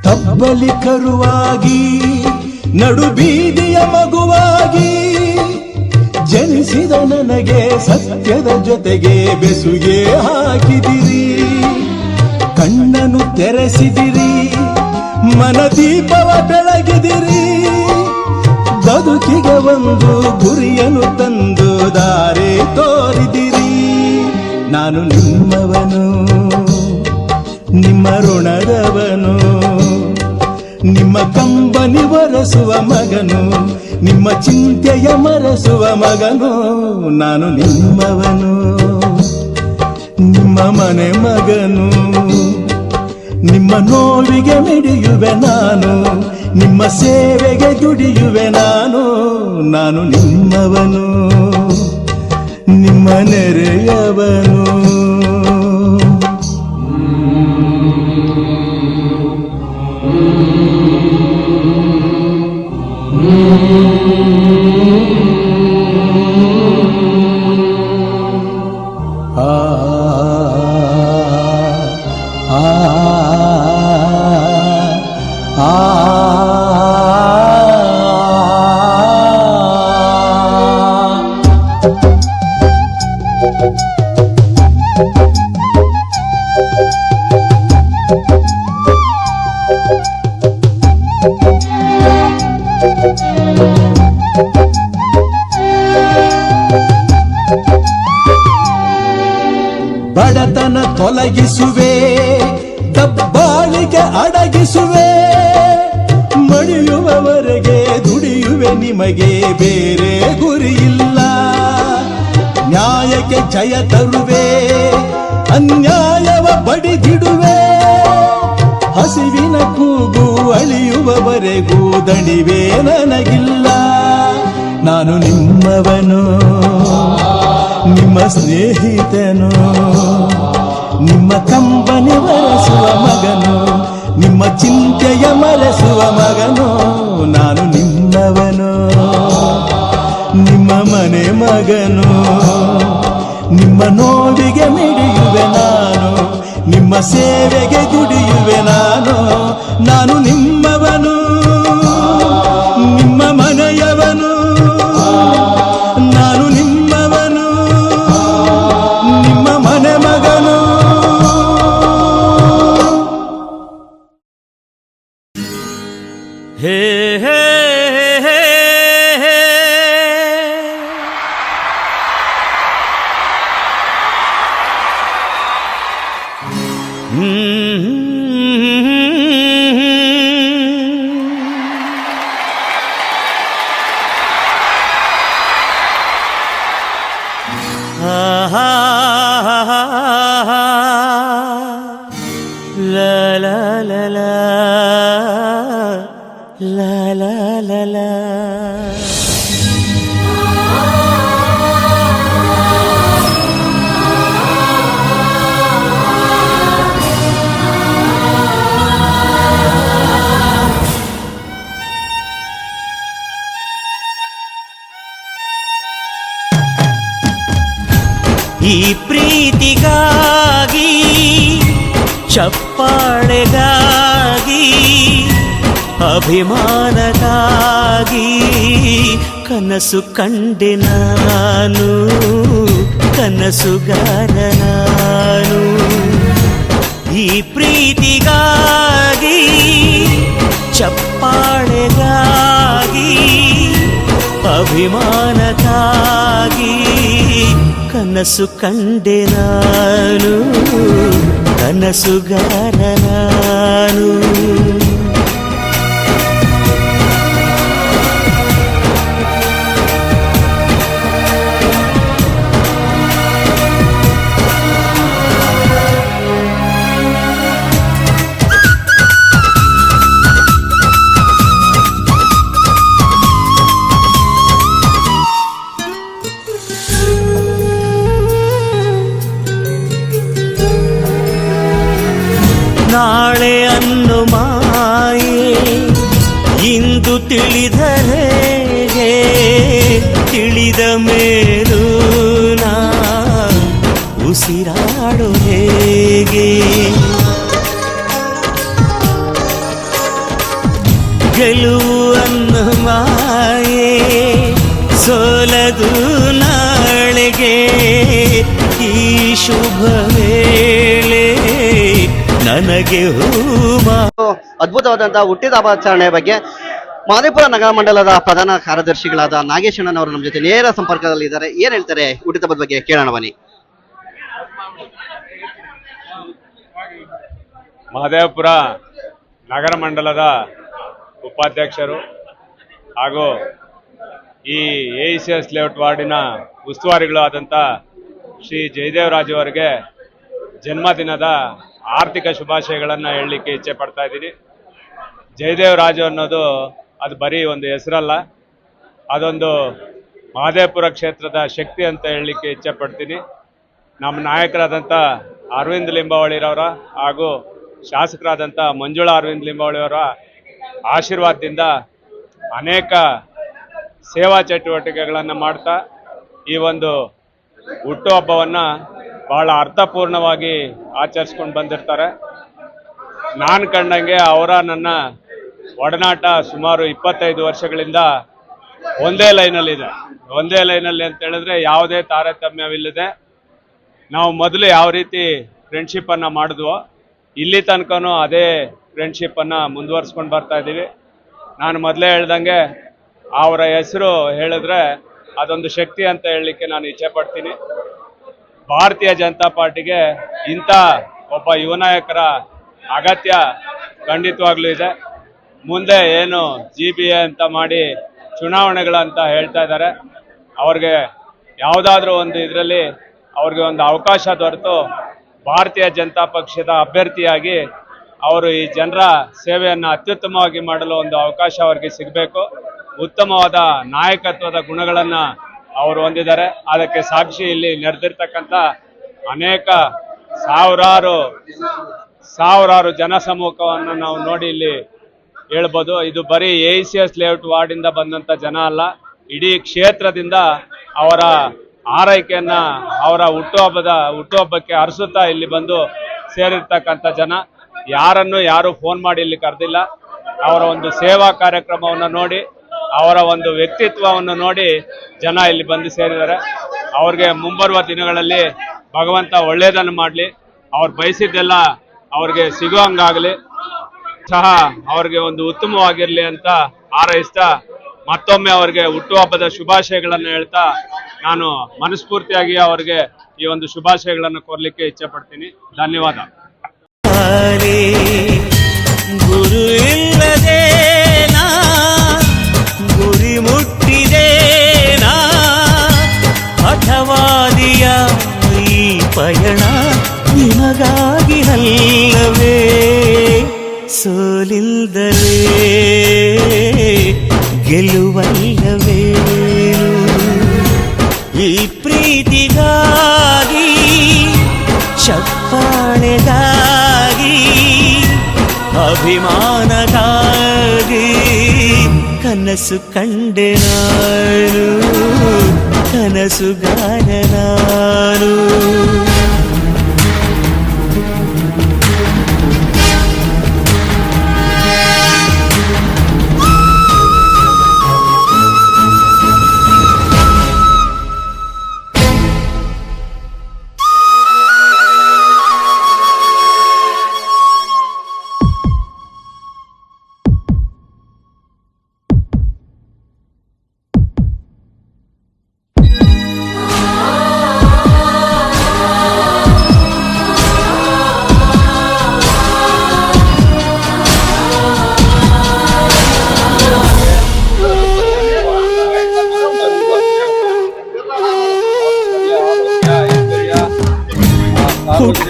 ತಬ್ಬಲಿ ಕರುವಾಗಿ ನಡು ಬೀದಿಯ ಮಗುವಾಗಿ ಜನಿಸಿದ ನನಗೆ ಸತ್ಯದ ಜೊತೆಗೆ ಬೆಸುಗೆ ಹಾಕಿದಿರಿ ಕಣ್ಣನ್ನು ತೆರೆಸಿದಿರಿ ಮನದೀಪವ ಬೆಳಗಿದಿರಿ ಬದುಕಿಗೆ ಒಂದು ಗುರಿಯನ್ನು ತಂದು ದಾರಿ ತೋರಿದಿರಿ ನಾನು ನಿಮ್ಮವನು ನಿಮ್ಮ ಋಣದವನು ನಿಮ್ಮ ಕಂಬನಿ ಬರೆಸುವ ಮಗನು ನಿಮ್ಮ ಚಿಂತೆಯ ಮರೆಸುವ ಮಗನು ನಾನು ನಿಮ್ಮವನು ನಿಮ್ಮ ಮನೆ ಮಗನು ನಿಮ್ಮ ನೋವಿಗೆ ಮಿಡಿಯುವೆ ನಾನು ನಿಮ್ಮ ಸೇವೆಗೆ ದುಡಿಯುವೆ ನಾನು ನಿಮ್ಮವನು ನಿಮ್ಮ ನೆರೆಯವನು ಬಡತನ ತೊಲಗಿಸುವೆ ದಬ್ಬಾಳಿಗೆ ಅಡಗಿಸುವೆ ಮಡಿಯುವವರೆಗೆ ದುಡಿಯುವೆ ನಿಮಗೆ ಬೇರೆ ಗುರಿಯಿಲ್ಲ ನ್ಯಾಯಕ್ಕೆ ಜಯ ತರುವೆ ಅನ್ಯಾಯವ ಬಡಿದಿಡುವೆ ಹಸಿವಿನ ಕೂಗು ಅಳಿಯುವವರೆಗೂ ದಣಿವೆ ನನಗಿಲ್ಲ ನಾನು ನಿಮ್ಮವನು ನಿಮ್ಮ ಸ್ನೇಹಿತನು ನಿಮ್ಮ ಕಂಬನಿ ಬರೆಸುವ ಮಗನು ನಿಮ್ಮ ಚಿಂತೆಯ ಮರೆಸುವ ಮಗನು ನಾನು ನಿಮ್ಮವನು ನಿಮ್ಮ ಮನೆ ಮಗನು ನಿಮ್ಮ ನೋವಿಗೆ ಮಿಡಿಯುವೆ ನಾನು ನಿಮ್ಮ ಸೇವೆಗೆ ದುಡಿಯುವೆ ನಾನು ನಿಮ್ಮವನು ನಿಮ್ಮ ಮನೆಯವನು ನಾನು ನಿಮ್ಮವನು ನಿಮ್ಮ ಮನೆ ಮಗನು ಹೇ ಹೇ ಹೇ ಹೇ la la la la la la la la ಈ ಪ್ರೀತಿಗಾಗಿ ಚಪ್ಪಾಳೆಗಾಗಿ ಅಭಿಮಾನಕ್ಕಾಗಿ ಕನಸು ಕಂಡೆ ನಾನು, ಕನಸುಗಾರ ನಾನು. ಈ ಪ್ರೀತಿಗಾಗಿ ಚಪ್ಪಾಳೆಗಾಗಿ ಅಭಿಮಾನಕ್ಕಾಗಿ ಕನಸು ಕಂಡೆ ನಾನು, ಕನಸುಗಾರ ನಾನು. ನಾಳೆ ಅನ್ನು ಮಾಯೆ ಇಂದು ತಿಳಿದರೆ ತಿಳಿದ ಮೇಲೂ ನಾ ಉಸಿರಾಡು ಹೇಗೆ. ಗೆಲುವು ಅನ್ನು ಮಾಯೆ ಸೋಲದು ನಾಳೆಗೆ. ಈ ಶುಭ ವೇಳೆ ನನಗೆ ಅದ್ಭುತವಾದಂತಹ ಹುಟ್ಟಿದ ಹಬ್ಬಾಚರಣೆ ಬಗ್ಗೆ ಮಹದೇವಪುರ ನಗರ ಮಂಡಲದ ಪ್ರಧಾನ ಕಾರ್ಯದರ್ಶಿಗಳಾದ ನಾಗೇಶಣ್ಣನ್ ಅವರು ನಮ್ಮ ಜೊತೆ ನೇರ ಸಂಪರ್ಕದಲ್ಲಿ ಇದ್ದಾರೆ. ಏನ್ ಹೇಳ್ತಾರೆ ಹುಟ್ಟಿದ ಹಬ್ಬದ ಬಗ್ಗೆ ಕೇಳೋಣ ಬನ್ನಿ. ಮಹದೇವಪುರ ನಗರ ಮಂಡಲದ ಉಪಾಧ್ಯಕ್ಷರು ಹಾಗೂ ಈ AECS ಲೇಔಟ್ ವಾರ್ಡಿನ ಉಸ್ತುವಾರಿಗಳು ಆದಂಥ ಶ್ರೀ ಜಯದೇವರಾಜು ಅವರಿಗೆ ಜನ್ಮದಿನದ ಆರ್ಥಿಕ ಶುಭಾಶಯಗಳನ್ನು ಹೇಳಲಿಕ್ಕೆ ಇಚ್ಛೆ ಪಡ್ತಾ ಇದ್ದೀನಿ. ಜಯದೇವರಾಜು ಅನ್ನೋದು ಅದು ಬರೀ ಒಂದು ಹೆಸರಲ್ಲ, ಅದೊಂದು ಮಹದೇವಪುರ ಕ್ಷೇತ್ರದ ಶಕ್ತಿ ಅಂತ ಹೇಳಲಿಕ್ಕೆ ಇಚ್ಛೆ ಪಡ್ತೀನಿ. ನಮ್ಮ ನಾಯಕರಾದಂಥ ಅರವಿಂದ್ ಲಿಂಬಾವಳಿರವರ ಹಾಗೂ ಶಾಸಕರಾದಂಥ ಮಂಜುಳಾ ಅರವಿಂದ್ ಲಿಂಬಾವಳಿಯವರ ಆಶೀರ್ವಾದದಿಂದ ಅನೇಕ ಸೇವಾ ಚಟುವಟಿಕೆಗಳನ್ನು ಮಾಡ್ತಾ ಈ ಒಂದು ಹುಟ್ಟುಹಬ್ಬವನ್ನು ಬಹಳ ಅರ್ಥಪೂರ್ಣವಾಗಿ ಆಚರಿಸ್ಕೊಂಡು ಬಂದಿರ್ತಾರೆ. ನಾನು ಕಂಡಂಗೆ ಅವರ ನನ್ನ ಒಡನಾಟ ಸುಮಾರು 25 ವರ್ಷಗಳಿಂದ ಒಂದೇ ಲೈನಲ್ಲಿದೆ. ಒಂದೇ ಲೈನಲ್ಲಿ ಅಂತ ಹೇಳಿದ್ರೆ ಯಾವುದೇ ತಾರತಮ್ಯವಿಲ್ಲದೆ ನಾವು ಮೊದಲು ಯಾವ ರೀತಿ ಫ್ರೆಂಡ್ಶಿಪ್ಪನ್ನು ಮಾಡಿದ್ವೋ ಇಲ್ಲಿ ತನಕನೂ ಅದೇ ಫ್ರೆಂಡ್ಶಿಪ್ಪನ್ನು ಮುಂದುವರಿಸ್ಕೊಂಡು ಬರ್ತಾ ಇದ್ದೀವಿ. ನಾನು ಮೊದಲೇ ಹೇಳ್ದಂಗೆ ಅವರ ಹೆಸರು ಹೇಳಿದ್ರೆ ಅದೊಂದು ಶಕ್ತಿ ಅಂತ ಹೇಳಲಿಕ್ಕೆ ನಾನು ಇಚ್ಛೆ ಪಡ್ತೀನಿ. ಭಾರತೀಯ ಜನತಾ ಪಾರ್ಟಿಗೆ ಇಂಥ ಒಬ್ಬ ಯುವ ನಾಯಕರ ಅಗತ್ಯ ಖಂಡಿತವಾಗ್ಲೂ ಇದೆ. ಮುಂದೆ ಏನು GBA ಅಂತ ಮಾಡಿ ಚುನಾವಣೆಗಳಂತ ಹೇಳ್ತಾ ಇದ್ದಾರೆ, ಅವ್ರಿಗೆ ಯಾವುದಾದ್ರೂ ಒಂದು ಇದರಲ್ಲಿ ಅವ್ರಿಗೆ ಒಂದು ಅವಕಾಶ ದೊರೆತು ಭಾರತೀಯ ಜನತಾ ಪಕ್ಷದ ಅಭ್ಯರ್ಥಿಯಾಗಿ ಅವರು ಈ ಜನರ ಸೇವೆಯನ್ನು ಅತ್ಯುತ್ತಮವಾಗಿ ಮಾಡಲು ಒಂದು ಅವಕಾಶ ಅವರಿಗೆ ಸಿಗಬೇಕು. ಉತ್ತಮವಾದ ನಾಯಕತ್ವದ ಗುಣಗಳನ್ನು ಅವರು ಹೊಂದಿದ್ದಾರೆ. ಅದಕ್ಕೆ ಸಾಕ್ಷಿ ಇಲ್ಲಿ ನಡೆದಿರ್ತಕ್ಕಂಥ ಅನೇಕ ಸಾವಿರಾರು ಜನಸಮೂಹವನ್ನು ನಾವು ನೋಡಿ ಇಲ್ಲಿ ಹೇಳ್ಬೋದು. ಇದು ಬರೀ AECS ಲೇಔಟ್ ವಾರ್ಡಿಂದ ಬಂದಂಥ ಜನ ಅಲ್ಲ, ಇಡೀ ಕ್ಷೇತ್ರದಿಂದ ಅವರ ಆರೈಕೆಯನ್ನ ಅವರ ಹುಟ್ಟುಹಬ್ಬಕ್ಕೆ ಹರಿಸುತ್ತಾ ಇಲ್ಲಿ ಬಂದು ಸೇರಿರ್ತಕ್ಕಂಥ ಜನ. ಯಾರು ಫೋನ್ ಮಾಡಿ ಇಲ್ಲಿ ಕರೆದಿಲ್ಲ. ಅವರ ಒಂದು ಸೇವಾ ಕಾರ್ಯಕ್ರಮವನ್ನು ನೋಡಿ, ಅವರ ಒಂದು ವ್ಯಕ್ತಿತ್ವವನ್ನು ನೋಡಿ ಜನ ಇಲ್ಲಿ ಬಂದು ಸೇರಿದ್ದಾರೆ. ಅವ್ರಿಗೆ ಮುಂಬರುವ ದಿನಗಳಲ್ಲಿ ಭಗವಂತ ಒಳ್ಳೆಯದನ್ನು ಮಾಡಲಿ, ಅವ್ರು ಬಯಸಿದ್ದೆಲ್ಲ ಅವ್ರಿಗೆ ಸಿಗುವಂಗಾಗಲಿ, ಸಹ ಅವ್ರಿಗೆ ಒಂದು ಉತ್ತಮವಾಗಿರಲಿ ಅಂತ ಹಾರೈಸ್ತಾ ಮತ್ತೊಮ್ಮೆ ಅವ್ರಿಗೆ ಹುಟ್ಟುಹಬ್ಬದ ಶುಭಾಶಯಗಳನ್ನು ಹೇಳ್ತಾ ನಾನು ಮನಸ್ಫೂರ್ತಿಯಾಗಿ ಅವ್ರಿಗೆ ಈ ಒಂದು ಶುಭಾಶಯಗಳನ್ನು ಕೋರ್ಲಿಕ್ಕೆ ಇಚ್ಛೆ ಪಡ್ತೀನಿ. ಧನ್ಯವಾದ. ಗುರು ಇಲ್ಲದೇನಾ ಗುರಿ ಮುಟ್ಟಿದೇನಾ ಹಠವಾದಿಯ ಈ ಪಯಣ ನಿಮಗಾಗಿ ಅಲ್ಲವೇ ಸೋಲಿಲ್ಲದಲೇ ಗೆಲುವಲ್ಲವೇ ಈ ಪ್ರೀತಿಗಾಗಿ ಚಪ್ಪಾಳೆಗಾಗಿ ಅಭಿಮಾನಗಾಗಿ ಕನಸು ಕಂಡೆ ನಾನು ಕನಸುಗಾರ ನಾನು.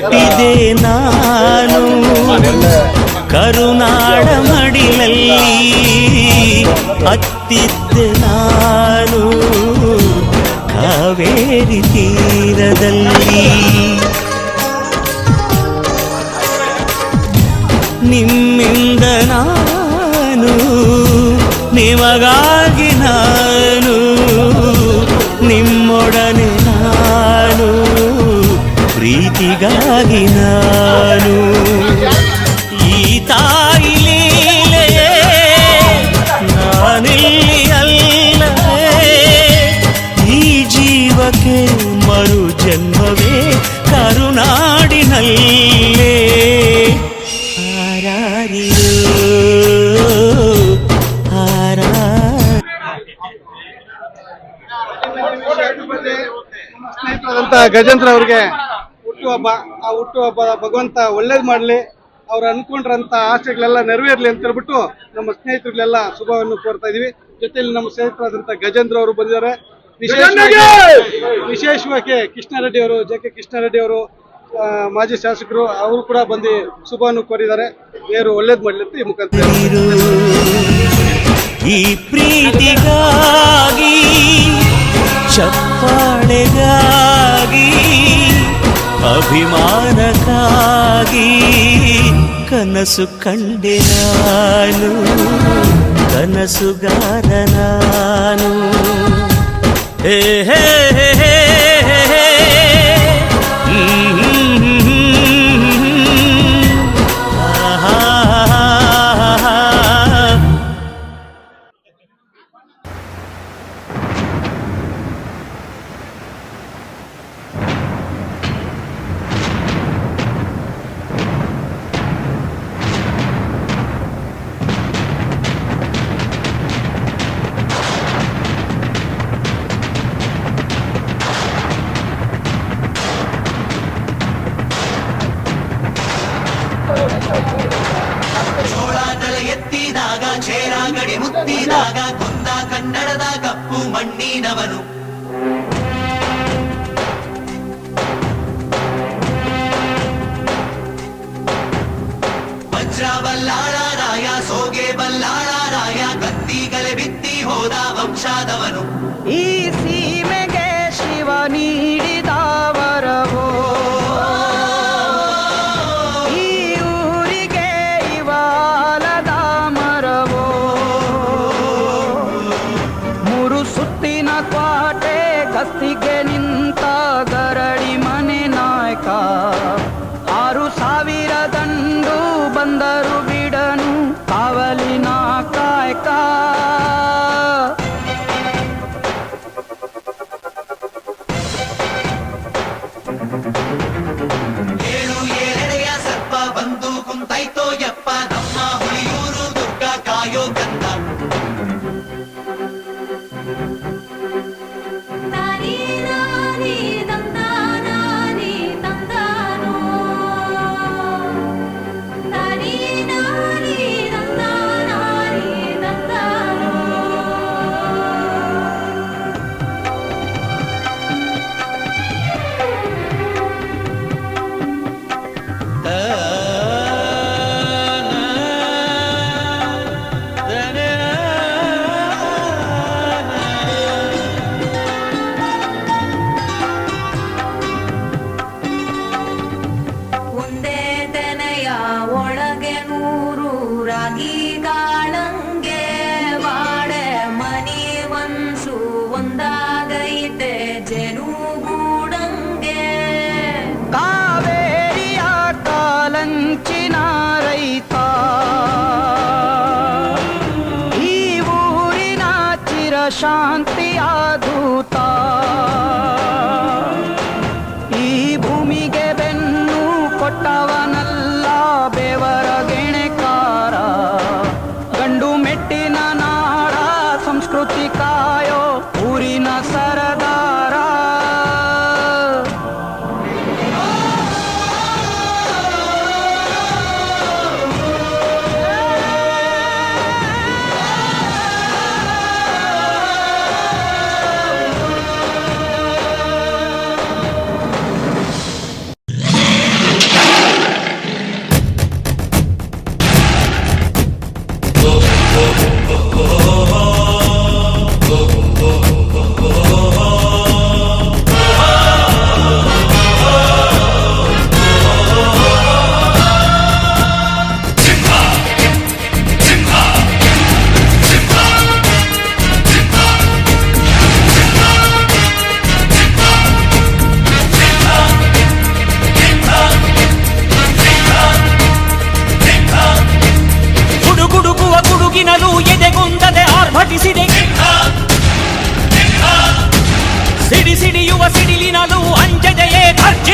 ಹುಟ್ಟಿದೆ ನಾನು ಕರುನಾಡ ಮಡಿಲಲ್ಲಿ ಅತ್ತಿದ್ದೆ ನಾನು ಕಾವೇರಿ ತೀರದಲ್ಲಿ ನಿಮ್ಮಿಂದ ನಾನು ನಿಮಗಾಗಿ ನಾನು ನಿಮ್ಮೊಡನೆ ನಾನು ಪ್ರೀತಿಗಾಗಿ ನಾನು ಈ ತಾಯಿ ಲೀಲೆ ನಾನಿಲ್ಲಿ ಅಲ್ಲವೇ ಈ ಜೀವಕ್ಕೆ ಮರು ಜನ್ಮವೇ ಕರುನಾಡಿನಲ್ಲೇ ಸ್ನೇಹಿತರಾದಂಥ ಗಜೇಂದ್ರ ಅವ್ರಿಗೆ ಹುಟ್ಟುಹಬ್ಬ. ಆ ಹುಟ್ಟುಹಬ್ಬ ಭಗವಂತ ಒಳ್ಳೇದು ಮಾಡಲಿ, ಅವ್ರು ಅನ್ಕೊಂಡ್ರಂತ ಆಸೆಗಳೆಲ್ಲ ನೆರವೇರ್ಲಿ ಅಂತ ಹೇಳ್ಬಿಟ್ಟು ನಮ್ಮ ಸ್ನೇಹಿತರಿಗೆಲ್ಲ ಶುಭವನ್ನು ಕೋರ್ತಾ ಇದೀವಿ. ಜೊತೆಯಲ್ಲಿ ನಮ್ಮ ಸ್ನೇಹಿತರಾದಂಥ ಗಜೇಂದ್ರ ಅವರು ಬಂದಿದ್ದಾರೆ. ವಿಶೇಷವಾಗಿ ಕೃಷ್ಣಾರೆಡ್ಡಿ ಅವರು, JK ಕೃಷ್ಣಾರೆಡ್ಡಿ ಅವರು, ಮಾಜಿ ಶಾಸಕರು, ಅವರು ಕೂಡ ಬಂದು ಶುಭವನ್ನು ಕೋರಿದ್ದಾರೆ. ದೇವರು ಒಳ್ಳೇದು ಮಾಡಲಿ ಅಂತ ಈ ಮುಖಾಂತರ ಈ ಪ್ರೀತಿಗಾಗಿ ಚಪ್ಪಾಳೆಗಾಗಿ ಅಭಿಮಾನಕ್ಕಾಗಿ ಕನಸು ಕಂಡೆ ನಾನು ಕನಸುಗಾರ ನಾನು ಹೇ ಹೇ ಹೇ ಹೇ ಎತ್ತಿದಾಗ ಚೇರ ಗಡಿ ಮುತ್ತಿದಾಗ ಕುಂದ ಕನ್ನಡದ ಕಪ್ಪು ಮಣ್ಣಿನವನು ವಜ್ರ ಬಲ್ಲಾಳರಾಯ ಸೋಗೆ ಬಲ್ಲಾಳರಾಯ ಗತ್ತಿಗಲೆ ಬಿತ್ತಿ ಹೋದ ವಂಶಾದವನು ಈ ಸೀಮೆಗೆ ಶಿವ ನೀಡಿದ ವರವೋ ಈ ಊರಿಗೆ ಇವಾಲದ ಮರವೋ ಮೂರು ಸುತ್ತಿನ ಕ್ವಾಟೆ ಗಸ್ತಿಗೆ ನಿಂತ ಗರಡಿ ಮನೆ ನಾಯಕ 6,000 ದಂಡು ಬಂದರು ಬಿಡನು ಕಾವಲಿನ ಕಾಯಕ ಏಳು ಏಳೆಡೆಯ ಸರ್ಪ ಬಂದು ಕುಂತೈತೋ ಯಪ್ಪ ನಮ್ಮ ಹುಲಿಯೂರು ದುರ್ಗ ಕಾಯೋ ಗಂಧ ಕಾವೇರಿಯ ಕಾಲಂಚಿನ ರೈತ ಈ ಊರಿನ ಚಿರಶಾಂತಿಯ ದೂತ ಈ ಭೂಮಿಗೆ ಬೆನ್ನು ಕೊಟ್ಟವನಲ್ಲ ಬೆವರ ಗೆಣೆಕಾರ ಗಂಡು ಮೆಟ್ಟಿನ ನಾಡ ಸಂಸ್ಕೃತಿ ಕಾಯೋ ಊರಿನ ಸರದಾರ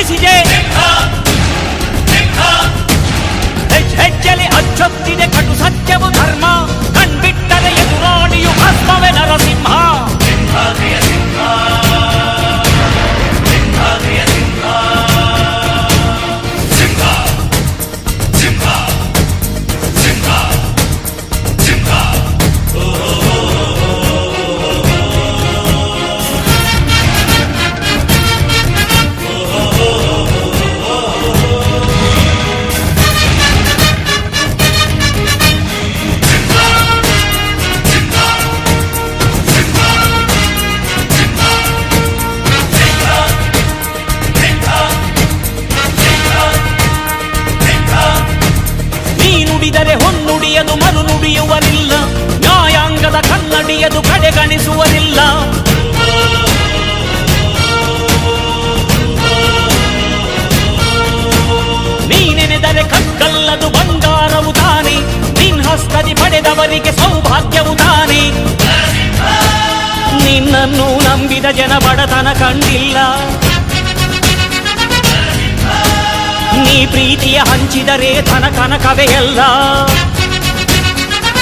ಗರ್ಜಿಸಿದೆ ಹೆಜ್ಜೆಲೆ ಅಚ್ಚೊತ್ತಿದೆ ಕಟು ಸತ್ಯವು ಧರ್ಮ ಕಣ್ಬಿಟ್ಟರೆ ಎದುರಾಳಿಯು ಭಸ್ಮವೇ ನರಸಿಂಹ ನುಡಿದರೆ ಹೊನ್ನುಡಿಯದು ಮರು ನುಡಿಯುವರಿಲ್ಲ ನ್ಯಾಯಾಂಗದ ಕನ್ನಡಿಯದು ಕಡೆಗಣಿಸುವರಿಲ್ಲ ನೀನೆನೆದರೆ ಕಕ್ಕಲ್ಲದು ಬಂಗಾರವು ತಾನೆ ನಿನ್ ಹಸ್ತದಿ ಪಡೆದವರಿಗೆ ಸೌಭಾಗ್ಯವು ತಾನೆ ನಿನ್ನನ್ನು ನಂಬಿದ ಜನ ಬಡತನ ಕಂಡಿಲ್ಲ ನೀ ಪ್ರೀತಿಯ ಹಂಚಿದರೆ ಧನ ಕನಕವೇ ಎಲ್ಲ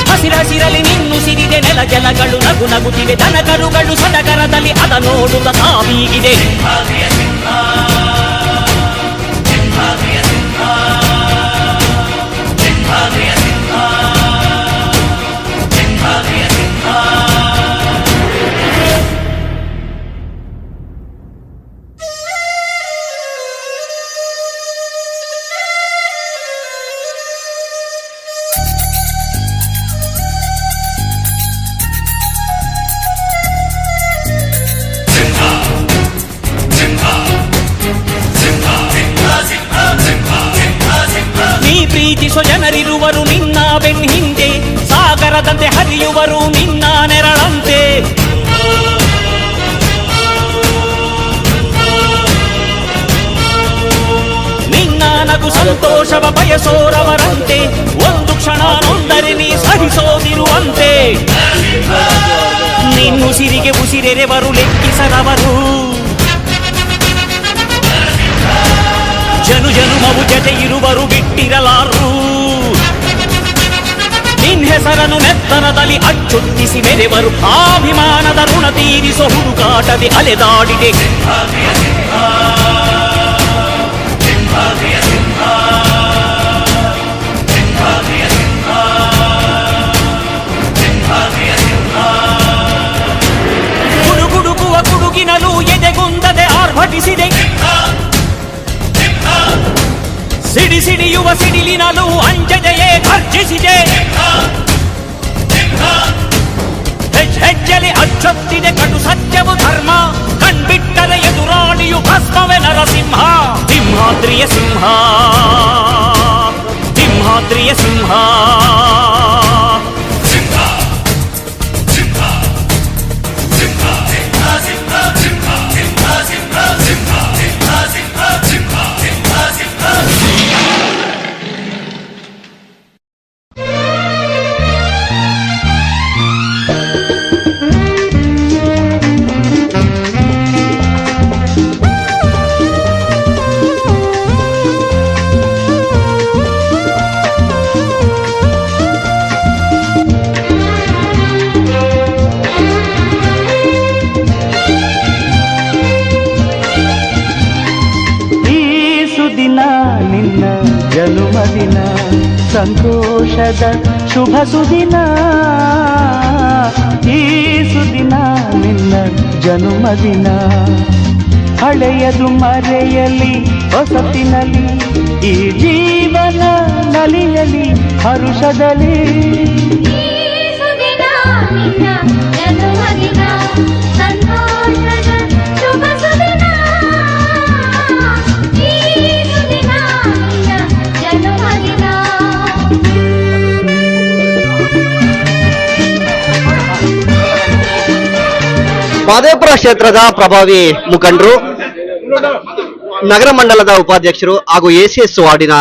ಹಸಿರಸಿರಲಿ ನಿನ್ನು ಸಿರಿದೆ ನೆಲ ಜಲಗಳು ನಗು ನಗುತ್ತಿವೆ ದನ ಕರುಗಳು ಸಡಗರದಲ್ಲಿ ಅದ ನೋಡುತ್ತ ತಾವೀಗಿದೆ ಪ್ರೀತಿಸೋ ಜನರಿರುವರು ನಿನ್ನ ಬೆನ್ ಹಿಂದೆ ಸಾಗರದಂತೆ ಹರಿಯುವರು ನಿನ್ನ ನೆರಳಂತೆ ನಿನ್ನ ನಗು ಸಂತೋಷವ ಬಯಸೋರವರಂತೆ ಒಂದು ಕ್ಷಣ ನೊಂದರೆ ನೀ ಸಹಿಸೋದಿರುವಂತೆ ನಿನ್ನುಸಿರಿಗೆ ಉಸಿರೆರೆವರು ಲೆಕ್ಕಿಸದವರು ಜನು ಜನುಮವು ಜತೆ ಇರುವರು ಬಿಟ್ಟಿರಲಾರು ನಿನ್ ಹೆಸರನ್ನು ನೆತ್ತರದಲ್ಲಿ ಅಚ್ಚೊತ್ತಿಸಿ ಮೆರೆವರು ಅಭಿಮಾನದ ಋಣ ತೀರಿಸೋ ಹುಡುಕಾಟದೆ ಅಲೆದಾಡಿದೆ ಗುಡುಗುಡುಗುವ ಗುಡುಗಿನಲು ಎದೆಗುಂದದೆ ಆರ್ಭಟಿಸಿದೆ ಸಿಡಿ ಸಿಡಿಯುವ ಸಿಡಿಲಿನಲು ಅಂಜದೆಯೇ ಗರ್ಜಿಸಿದೆ ಹೆಜ್ಜೆಲೆ ಅಚ್ಚೊತ್ತಿದೆ ಕಟು ಸತ್ಯವು ಧರ್ಮ ಕಣ್ಬಿಟ್ಟರೆ ಎದುರಾಳಿಯು ಭಸ್ಮವೇ ನರಸಿಂಹ ಸಿಂಹಾದ್ರಿಯ ಸಿಂಹ ಸಿಂಹಾದ್ರಿಯ ಸಿಂಹ ಜನುಮದಿನ ಸಂತೋಷದ ಶುಭ ಸುದಿನ ಈ ಸುದಿನ ನಿನ್ನ ಜನುಮದಿನ ಹಳೆಯದು ಮರೆಯಲಿ ಹೊಸತಿನಲ್ಲಿ ಈ ಜೀವನ ನಲಿಯಲಿ ಹರುಷದಲ್ಲಿ ಮಾದೇಪುರ ಕ್ಷೇತ್ರದ ಪ್ರಭಾವಿ ಮುಖಂಡರು, ನಗರ ಮಂಡಲದ ಉಪಾಧ್ಯಕ್ಷರು ಹಾಗೂ ಎಸಿಎಸ್ ವಾರ್ಡಿನ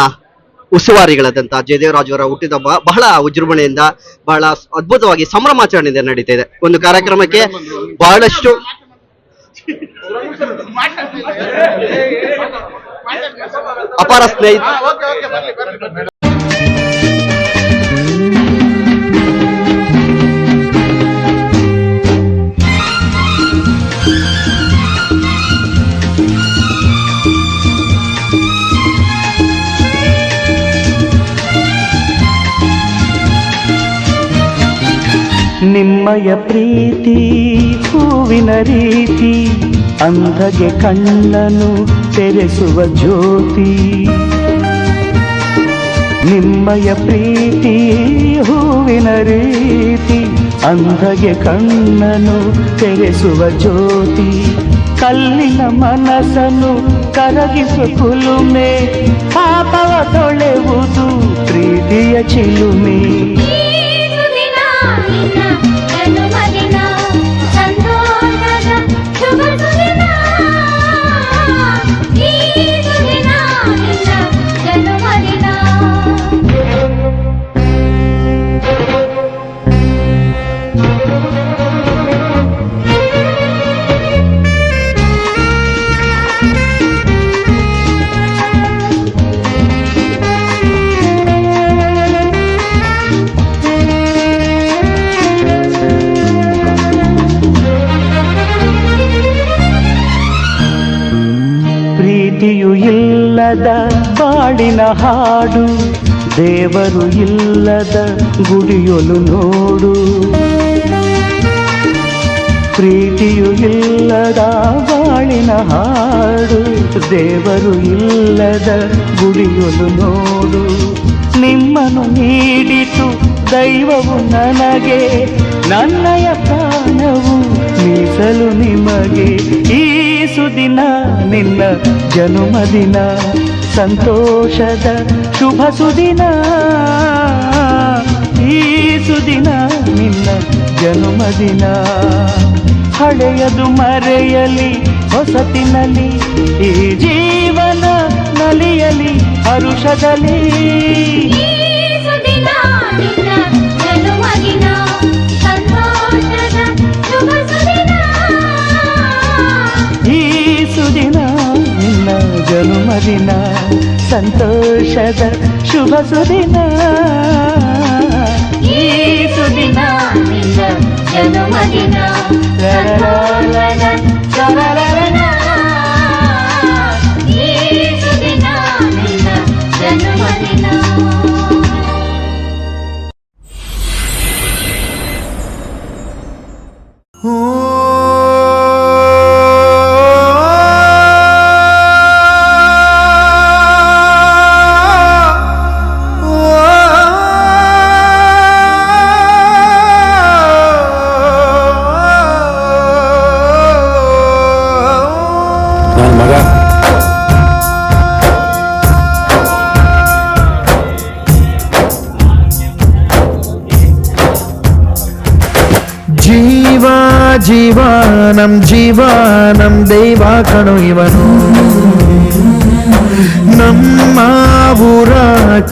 ಉಸ್ತುವಾರಿಗಳಾದಂತಹ ಜಯದೇವರಾಜ್ ಅವರ ಹುಟ್ಟಿದಬ್ಬ ಬಹಳ ವಿಜೃಂಭಣೆಯಿಂದ ಬಹಳ ಅದ್ಭುತವಾಗಿ ಸಂಭ್ರಮಾಚರಣೆಯಿಂದ ನಡೀತಾ ಇದೆ. ಒಂದು ಕಾರ್ಯಕ್ರಮಕ್ಕೆ ಬಹಳಷ್ಟು ಅಪಾರ ಸ್ನೇಹಿತ ನಿಮ್ಮಯ ಪ್ರೀತಿ ಹೂವಿನ ರೀತಿ ಅಂಧಗೆ ಕಣ್ಣನು ತೆರೆಸುವ ಜ್ಯೋತಿ. ನಿಮ್ಮಯ ಪ್ರೀತಿ ಹೂವಿನ ರೀತಿ ಅಂಧಗೆ ಕಣ್ಣನು ತೆರೆಸುವ ಜ್ಯೋತಿ. ಕಲ್ಲಿನ ಮನಸ್ಸನ್ನು ಕರಗಿಸುವ ಕುಲುಮೆ ಪಾಪವ ತೊಳೆವುದು ಪ್ರೀತಿಯ ಚಿಲುಮೆ. ಪ್ರೀತಿಯು ಇಲ್ಲದ ಬಾಳಿನ ಹಾಡು ದೇವರು ಇಲ್ಲದ ಗುಡಿಯೊಲು ನೋಡು. ಪ್ರೀತಿಯು ಇಲ್ಲದ ಬಾಳಿನ ಹಾಡು ದೇವರು ಇಲ್ಲದ ಗುಡಿಯೊಲು ನೋಡು. ನಿಮ್ಮನ್ನು ನೀಡಿತು ದೈವವು ನನಗೆ ನನ್ನಯ ಪ್ರಾಣವು ಮೀಸಲು ನಿಮಗೆ. ಈ ಸುದಿನ ನಿನ್ನ ಜನುಮದಿನ ಸಂತೋಷದ ಶುಭ ಸುದಿನ. ಈ ಸುದಿನ ನಿನ್ನ ಜನುಮದಿನ. ಹಳೆಯದು ಮರೆಯಲಿ ಹೊಸತಿನಲ್ಲಿ ಈ ಜೀವನ ನಲಿಯಲಿ ಹರುಷದಲ್ಲಿ. ಈ ಸುದಿನ ನಿನ್ನ ಜನುಮದಿನ ಸಂತೋಷದ ಶುಭ ಸುದಿನ. ಈ ಸುದಿನ ನಿನ್ನ ಜನುಮದಿನ. ಈ ಸುದಿನ ನಿನ್ನ ಜನುಮದಿನ. ಜೀವಾನಂ ದೈವ ಕಣು ಇವನು. ನಮ್ಮ ಊರ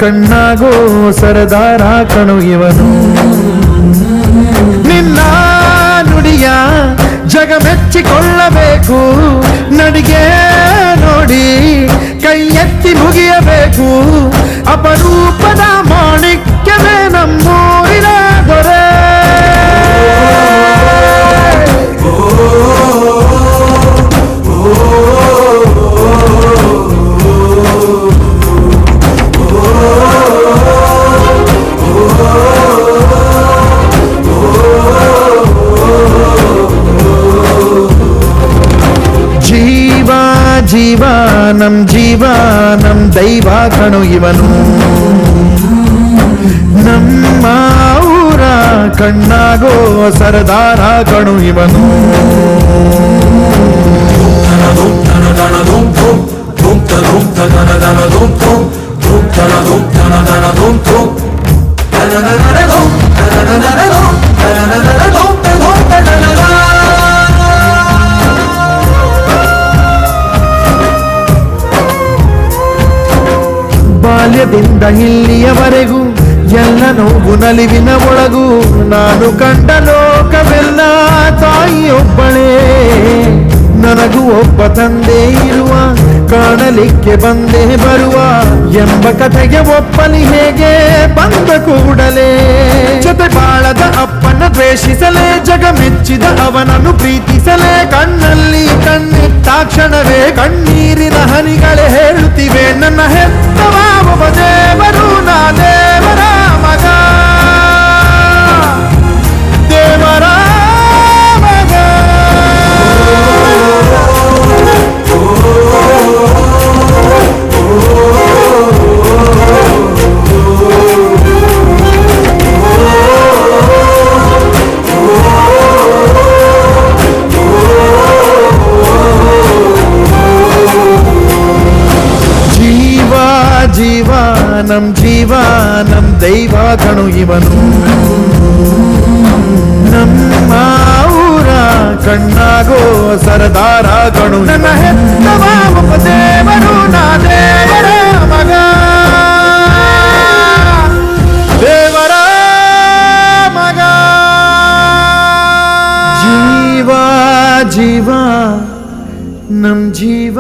ಕಣ್ಣಾಗೋ ಸರದಾರ ಕಣು ಇವನು. ನಿನ್ನ ನುಡಿಯ ಜಗ ಮೆಚ್ಚಿಕೊಳ್ಳಬೇಕು. ನಡಿಗೆ ನೋಡಿ ಕೈ ಎತ್ತಿ ಮುಗಿಯಬೇಕು. ಅಪರೂಪದ ಮಾಣಿಕ್ಯವೇ ನಮ್ಮೂರಿನ ದೊರೆ. ಜೀವಾನಂ ದೈವ ಕಣು ಇವನು. ನಮ್ಮ ಊರ ಕಣ್ಣಾಗೋ ಸರದಾರ ಕಣು ಇವನು. ಬಾಲ್ಯದಿಂದ ಇಲ್ಲಿಯವರೆಗೂ ಎಲ್ಲ ನೋವು ನಲಿವಿನ ಒಳಗೂ ನಾನು ಕಂಡ ಲೋಕವೆಲ್ಲ ತಾಯಿಯೊಬ್ಬಳೇ. ನನಗೂ ಒಬ್ಬ ತಂದೆ ಇರುವ ಕಾಣಲಿಕ್ಕೆ ಬಂದೇ ಬರುವ ಎಂಬ ಕಥೆಗೆ ಒಪ್ಪಲಿ ಹೇಗೆ ಬಂದ ಕೂಡಲೇ ಜೊತೆ ಬಾಳದ ಅಪ್ಪನ ದ್ವೇಷಿಸಲೇ ಜಗ ಮೆಚ್ಚಿದ ಅವನನ್ನು ಪ್ರೀತಿಸಲೇ ಕಣ್ಣಲ್ಲಿ ಕಣ್ಣಿಟ್ಟಾಕ್ಷಣವೇ ಕಣ್ಣೀರಿನ ಹನಿಗಳೇ ಹೇಳುತ್ತಿವೆ ನನ್ನ ಹೆತ್ತವ ಒಬ್ಬ ದೇವರು ನಾ ದೇವರ ಮಗ ದೇವರ ಮಗ ಜೀವ ನಮ್ ದೈವ ಕಣು ಇವನು ನಮ್ಮ ಊರ ಕಣ್ಣಾಗೋ ಸರದಾರ ಕಣು ನನ್ನ ಹೆತ್ತವ ಒಬ್ಬ ದೇವರು ನಾ ದೇವರ ಮಗ ದೇವರ ಮಗ ಜೀವ ನಮ್ ಜೀವ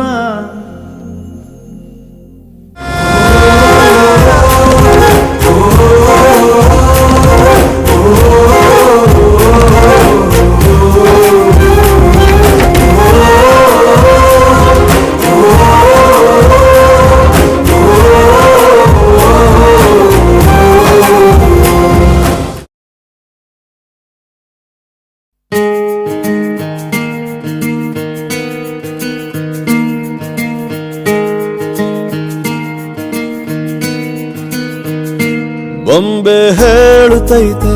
ಬೊಂಬೆ ಹೇಳುತ್ತೈತೆ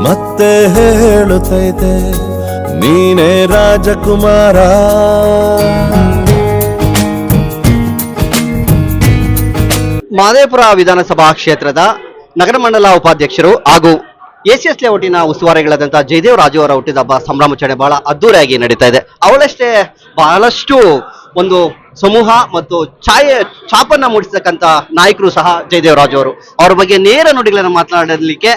ಮತ್ತೆ ಹೇಳುತ್ತೈತೆ ನೀನೇ ರಾಜಕುಮಾರ ಮಹದೇವಪುರ ವಿಧಾನಸಭಾ ಕ್ಷೇತ್ರದ ನಗರ ಮಂಡಲ ಉಪಾಧ್ಯಕ್ಷರು ಹಾಗೂ ಎಸಿಎಸ್ ಲೇಔಟಿನ ಉಸ್ತುವಾರಿಗಳಾದಂತಹ ಜಯದೇವ್ ರಾಜು ಅವರ ಹುಟ್ಟಿದಬ್ಬ ಸಂಭ್ರಮಾಚರಣೆ ಬಹಳ ಅದ್ದೂರಿಯಾಗಿ ನಡೀತಾ ಇದೆ. ಅವಳಷ್ಟೇ ಬಹಳಷ್ಟು ಒಂದು ಸಮೂಹ ಮತ್ತು ಛಾಪನ್ನ ಮೂಡಿಸತಕ್ಕಂತ ನಾಯಕರು ಸಹ ಜಯದೇವ್ ರಾಜು ಅವರು. ಅವ್ರ ಬಗ್ಗೆ ನೇರ ನುಡಿಗಳನ್ನು ಮಾತನಾಡಲಿಕ್ಕೆ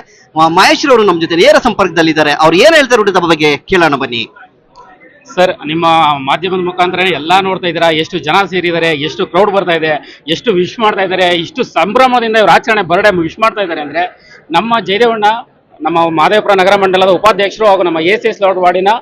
ಮಹೇಶ್ ಅವರು ನಮ್ಮ ಜೊತೆ ನೇರ ಸಂಪರ್ಕದಲ್ಲಿದ್ದಾರೆ. ಅವ್ರು ಏನ್ ಹೇಳ್ತಾರೆ ಹುಟ್ಟಿದಬ್ಬ ಬಗ್ಗೆ ಕೇಳೋಣ ಬನ್ನಿ. ಸರ್, ನಿಮ್ಮ ಮಾಧ್ಯಮದ ಮುಖಾಂತರ ಎಲ್ಲ ನೋಡ್ತಾ ಇದ್ದೀರಾ, ಎಷ್ಟು ಜನ ಸೇರಿದ್ದಾರೆ, ಎಷ್ಟು ಕ್ರೌಡ್ ಬರ್ತಾ ಇದೆ, ಎಷ್ಟು ವಿಶ್ ಮಾಡ್ತಾ ಇದ್ದಾರೆ, ಇಷ್ಟು ಸಂಭ್ರಮದಿಂದ ಇವ್ರ ಆಚರಣೆ ಬರ್ಡೇ ವಿಶ್ ಮಾಡ್ತಾ ಇದ್ದಾರೆ ಅಂದ್ರೆ ನಮ್ಮ ಜಯದೇವಣ್ಣ, ನಮ್ಮ ಮಹದೇವಪುರ ನಗರ ಮಂಡಲದ ಉಪಾಧ್ಯಕ್ಷರು ಹಾಗೂ ನಮ್ಮ ಎಸಿಎಸ್ ಲೇಔಟ್ ವಾರ್ಡಿನ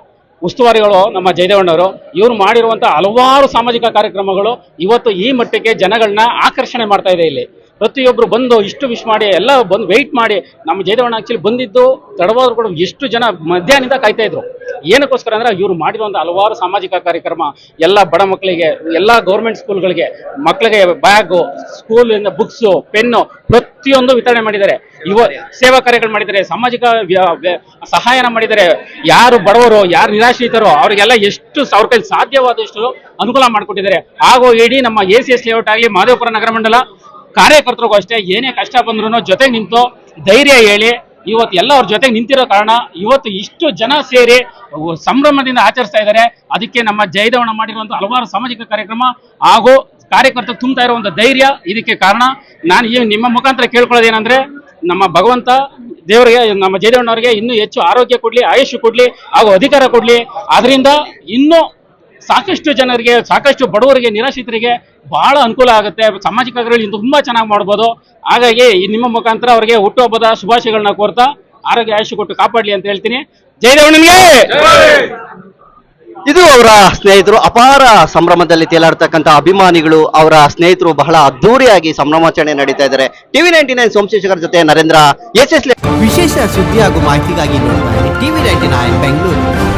ಉಸ್ತುವಾರಿಗಳು ನಮ್ಮ ಜಯದೇವಣ್ಣವರು. ಇವರು ಮಾಡಿರುವಂತಹ ಹಲವಾರು ಸಾಮಾಜಿಕ ಕಾರ್ಯಕ್ರಮಗಳು ಇವತ್ತು ಈ ಮಟ್ಟಕ್ಕೆ ಜನಗಳನ್ನ ಆಕರ್ಷಣೆ ಮಾಡ್ತಾ ಇದೆ. ಇಲ್ಲಿ ಪ್ರತಿಯೊಬ್ಬರು ಬಂದು ಇಷ್ಟು ವಿಶ್ ಮಾಡಿ ಎಲ್ಲ ಬಂದು ವೆಯ್ಟ್ ಮಾಡಿ ನಮ್ಮ ಜಯದೇವಣ್ಣ ಆಕ್ಚುಲಿ ಬಂದಿದ್ದು ತಡವಾದ್ರು ಕೂಡ ಎಷ್ಟು ಜನ ಮಧ್ಯಾಹ್ನದಿಂದ ಕಾಯ್ತಾ ಇದ್ರು. ಏನಕ್ಕೋಸ್ಕರ ಅಂದ್ರೆ ಇವರು ಮಾಡಿರುವಂತಹ ಹಲವಾರು ಸಾಮಾಜಿಕ ಕಾರ್ಯಕ್ರಮ, ಎಲ್ಲ ಬಡ ಮಕ್ಕಳಿಗೆ, ಎಲ್ಲ ಗೌರ್ಮೆಂಟ್ ಸ್ಕೂಲ್ಗಳಿಗೆ ಮಕ್ಕಳಿಗೆ ಬ್ಯಾಗು, ಸ್ಕೂಲಿಂದ ಬುಕ್ಸು, ಪೆನ್ನು ಪ್ರತಿಯೊಂದು ವಿತರಣೆ ಮಾಡಿದ್ದಾರೆ. ಸೇವಾ ಕಾರ್ಯಗಳು ಮಾಡಿದ್ದಾರೆ, ಸಾಮಾಜಿಕ ಸಹಾಯನ ಮಾಡಿದ್ದಾರೆ. ಯಾರು ಬಡವರು, ಯಾರು ನಿರಾಶ್ರಿತರು ಅವರಿಗೆಲ್ಲ ಎಷ್ಟು ಅವ್ರ ಕೈಲಿ ಸಾಧ್ಯವಾದಷ್ಟು ಅನುಕೂಲ ಮಾಡಿಕೊಟ್ಟಿದ್ದಾರೆ. ಹಾಗೂ ಇಡೀ ನಮ್ಮ ಎಸಿಎಸ್ ಲೇಔಟ್ ಆಗಲಿ ಮಹದೇವಪುರ ನಗರ ಮಂಡಲ ಕಾರ್ಯಕರ್ತರಿಗೂ ಅಷ್ಟೇ ಏನೇ ಕಷ್ಟ ಬಂದ್ರು ಜೊತೆಗೆ ನಿಂತು ಧೈರ್ಯ ಹೇಳಿ ಇವತ್ತು ಎಲ್ಲ ಅವ್ರ ಜೊತೆಗೆ ನಿಂತಿರೋ ಕಾರಣ ಇವತ್ತು ಇಷ್ಟು ಜನ ಸೇರಿ ಸಂಭ್ರಮದಿಂದ ಆಚರಿಸ್ತಾ ಇದ್ದಾರೆ. ಅದಕ್ಕೆ ನಮ್ಮ ಜಯದೇವಣ್ಣ ಮಾಡಿರುವಂಥ ಹಲವಾರು ಸಾಮಾಜಿಕ ಕಾರ್ಯಕ್ರಮ ಹಾಗೂ ಕಾರ್ಯಕರ್ತರು ತುಂಬ್ತಾ ಇರುವಂಥ ಧೈರ್ಯ ಇದಕ್ಕೆ ಕಾರಣ. ನಾನು ಈ ನಿಮ್ಮ ಮುಖಾಂತರ ಕೇಳ್ಕೊಳ್ಳೋದೇನೆಂದ್ರೆ ನಮ್ಮ ಭಗವಂತ ದೇವರಿಗೆ, ನಮ್ಮ ಜಯದೇವಣ್ಣವರಿಗೆ ಇನ್ನೂ ಹೆಚ್ಚು ಆರೋಗ್ಯ ಕೊಡ್ಲಿ, ಆಯುಷ್ಯ ಕೊಡ್ಲಿ ಹಾಗೂ ಅಧಿಕಾರ ಕೊಡ್ಲಿ. ಅದರಿಂದ ಇನ್ನೂ ಸಾಕಷ್ಟು ಜನರಿಗೆ, ಸಾಕಷ್ಟು ಬಡವರಿಗೆ, ನಿರಾಶ್ರಿತರಿಗೆ ಬಹಳ ಅನುಕೂಲ ಆಗುತ್ತೆ. ಸಾಮಾಜಿಕ ಕಾರ್ಯಗಳು ತುಂಬಾ ಚೆನ್ನಾಗಿ ಮಾಡ್ಬೋದು. ಹಾಗಾಗಿ ನಿಮ್ಮ ಮುಖಾಂತರ ಅವರಿಗೆ ಹುಟ್ಟುಹಬ್ಬದ ಶುಭಾಶಯಗಳನ್ನ ಕೋರ್ತಾ ಆರೋಗ್ಯ ಆಯುಷ್ಯ ಕೊಟ್ಟು ಕಾಪಾಡಲಿ ಅಂತ ಹೇಳ್ತೀನಿ. ಜಯದೇವಣ್ಣನಿಗೆ. ಇದು ಅವರ ಸ್ನೇಹಿತರು ಅಪಾರ ಸಂಭ್ರಮದಲ್ಲಿ ತೇಲಾಡ್ತಕ್ಕಂಥ ಅಭಿಮಾನಿಗಳು, ಅವರ ಸ್ನೇಹಿತರು ಬಹಳ ಅದ್ದೂರಿಯಾಗಿ ಸಂಭ್ರಮಾಚರಣೆ ನಡೀತಾ ಇದ್ದಾರೆ. TV99 ಸೋಮಶೇಖರ್ ಜೊತೆ ನರೇಂದ್ರ, ಎಸ್ಎಸ್. ವಿಶೇಷ ಸುದ್ದಿ ಹಾಗೂ ಮಾಹಿತಿಗಾಗಿ ನೋಡ್ತಾ ಇರಿ TV99 ಬೆಂಗಳೂರು.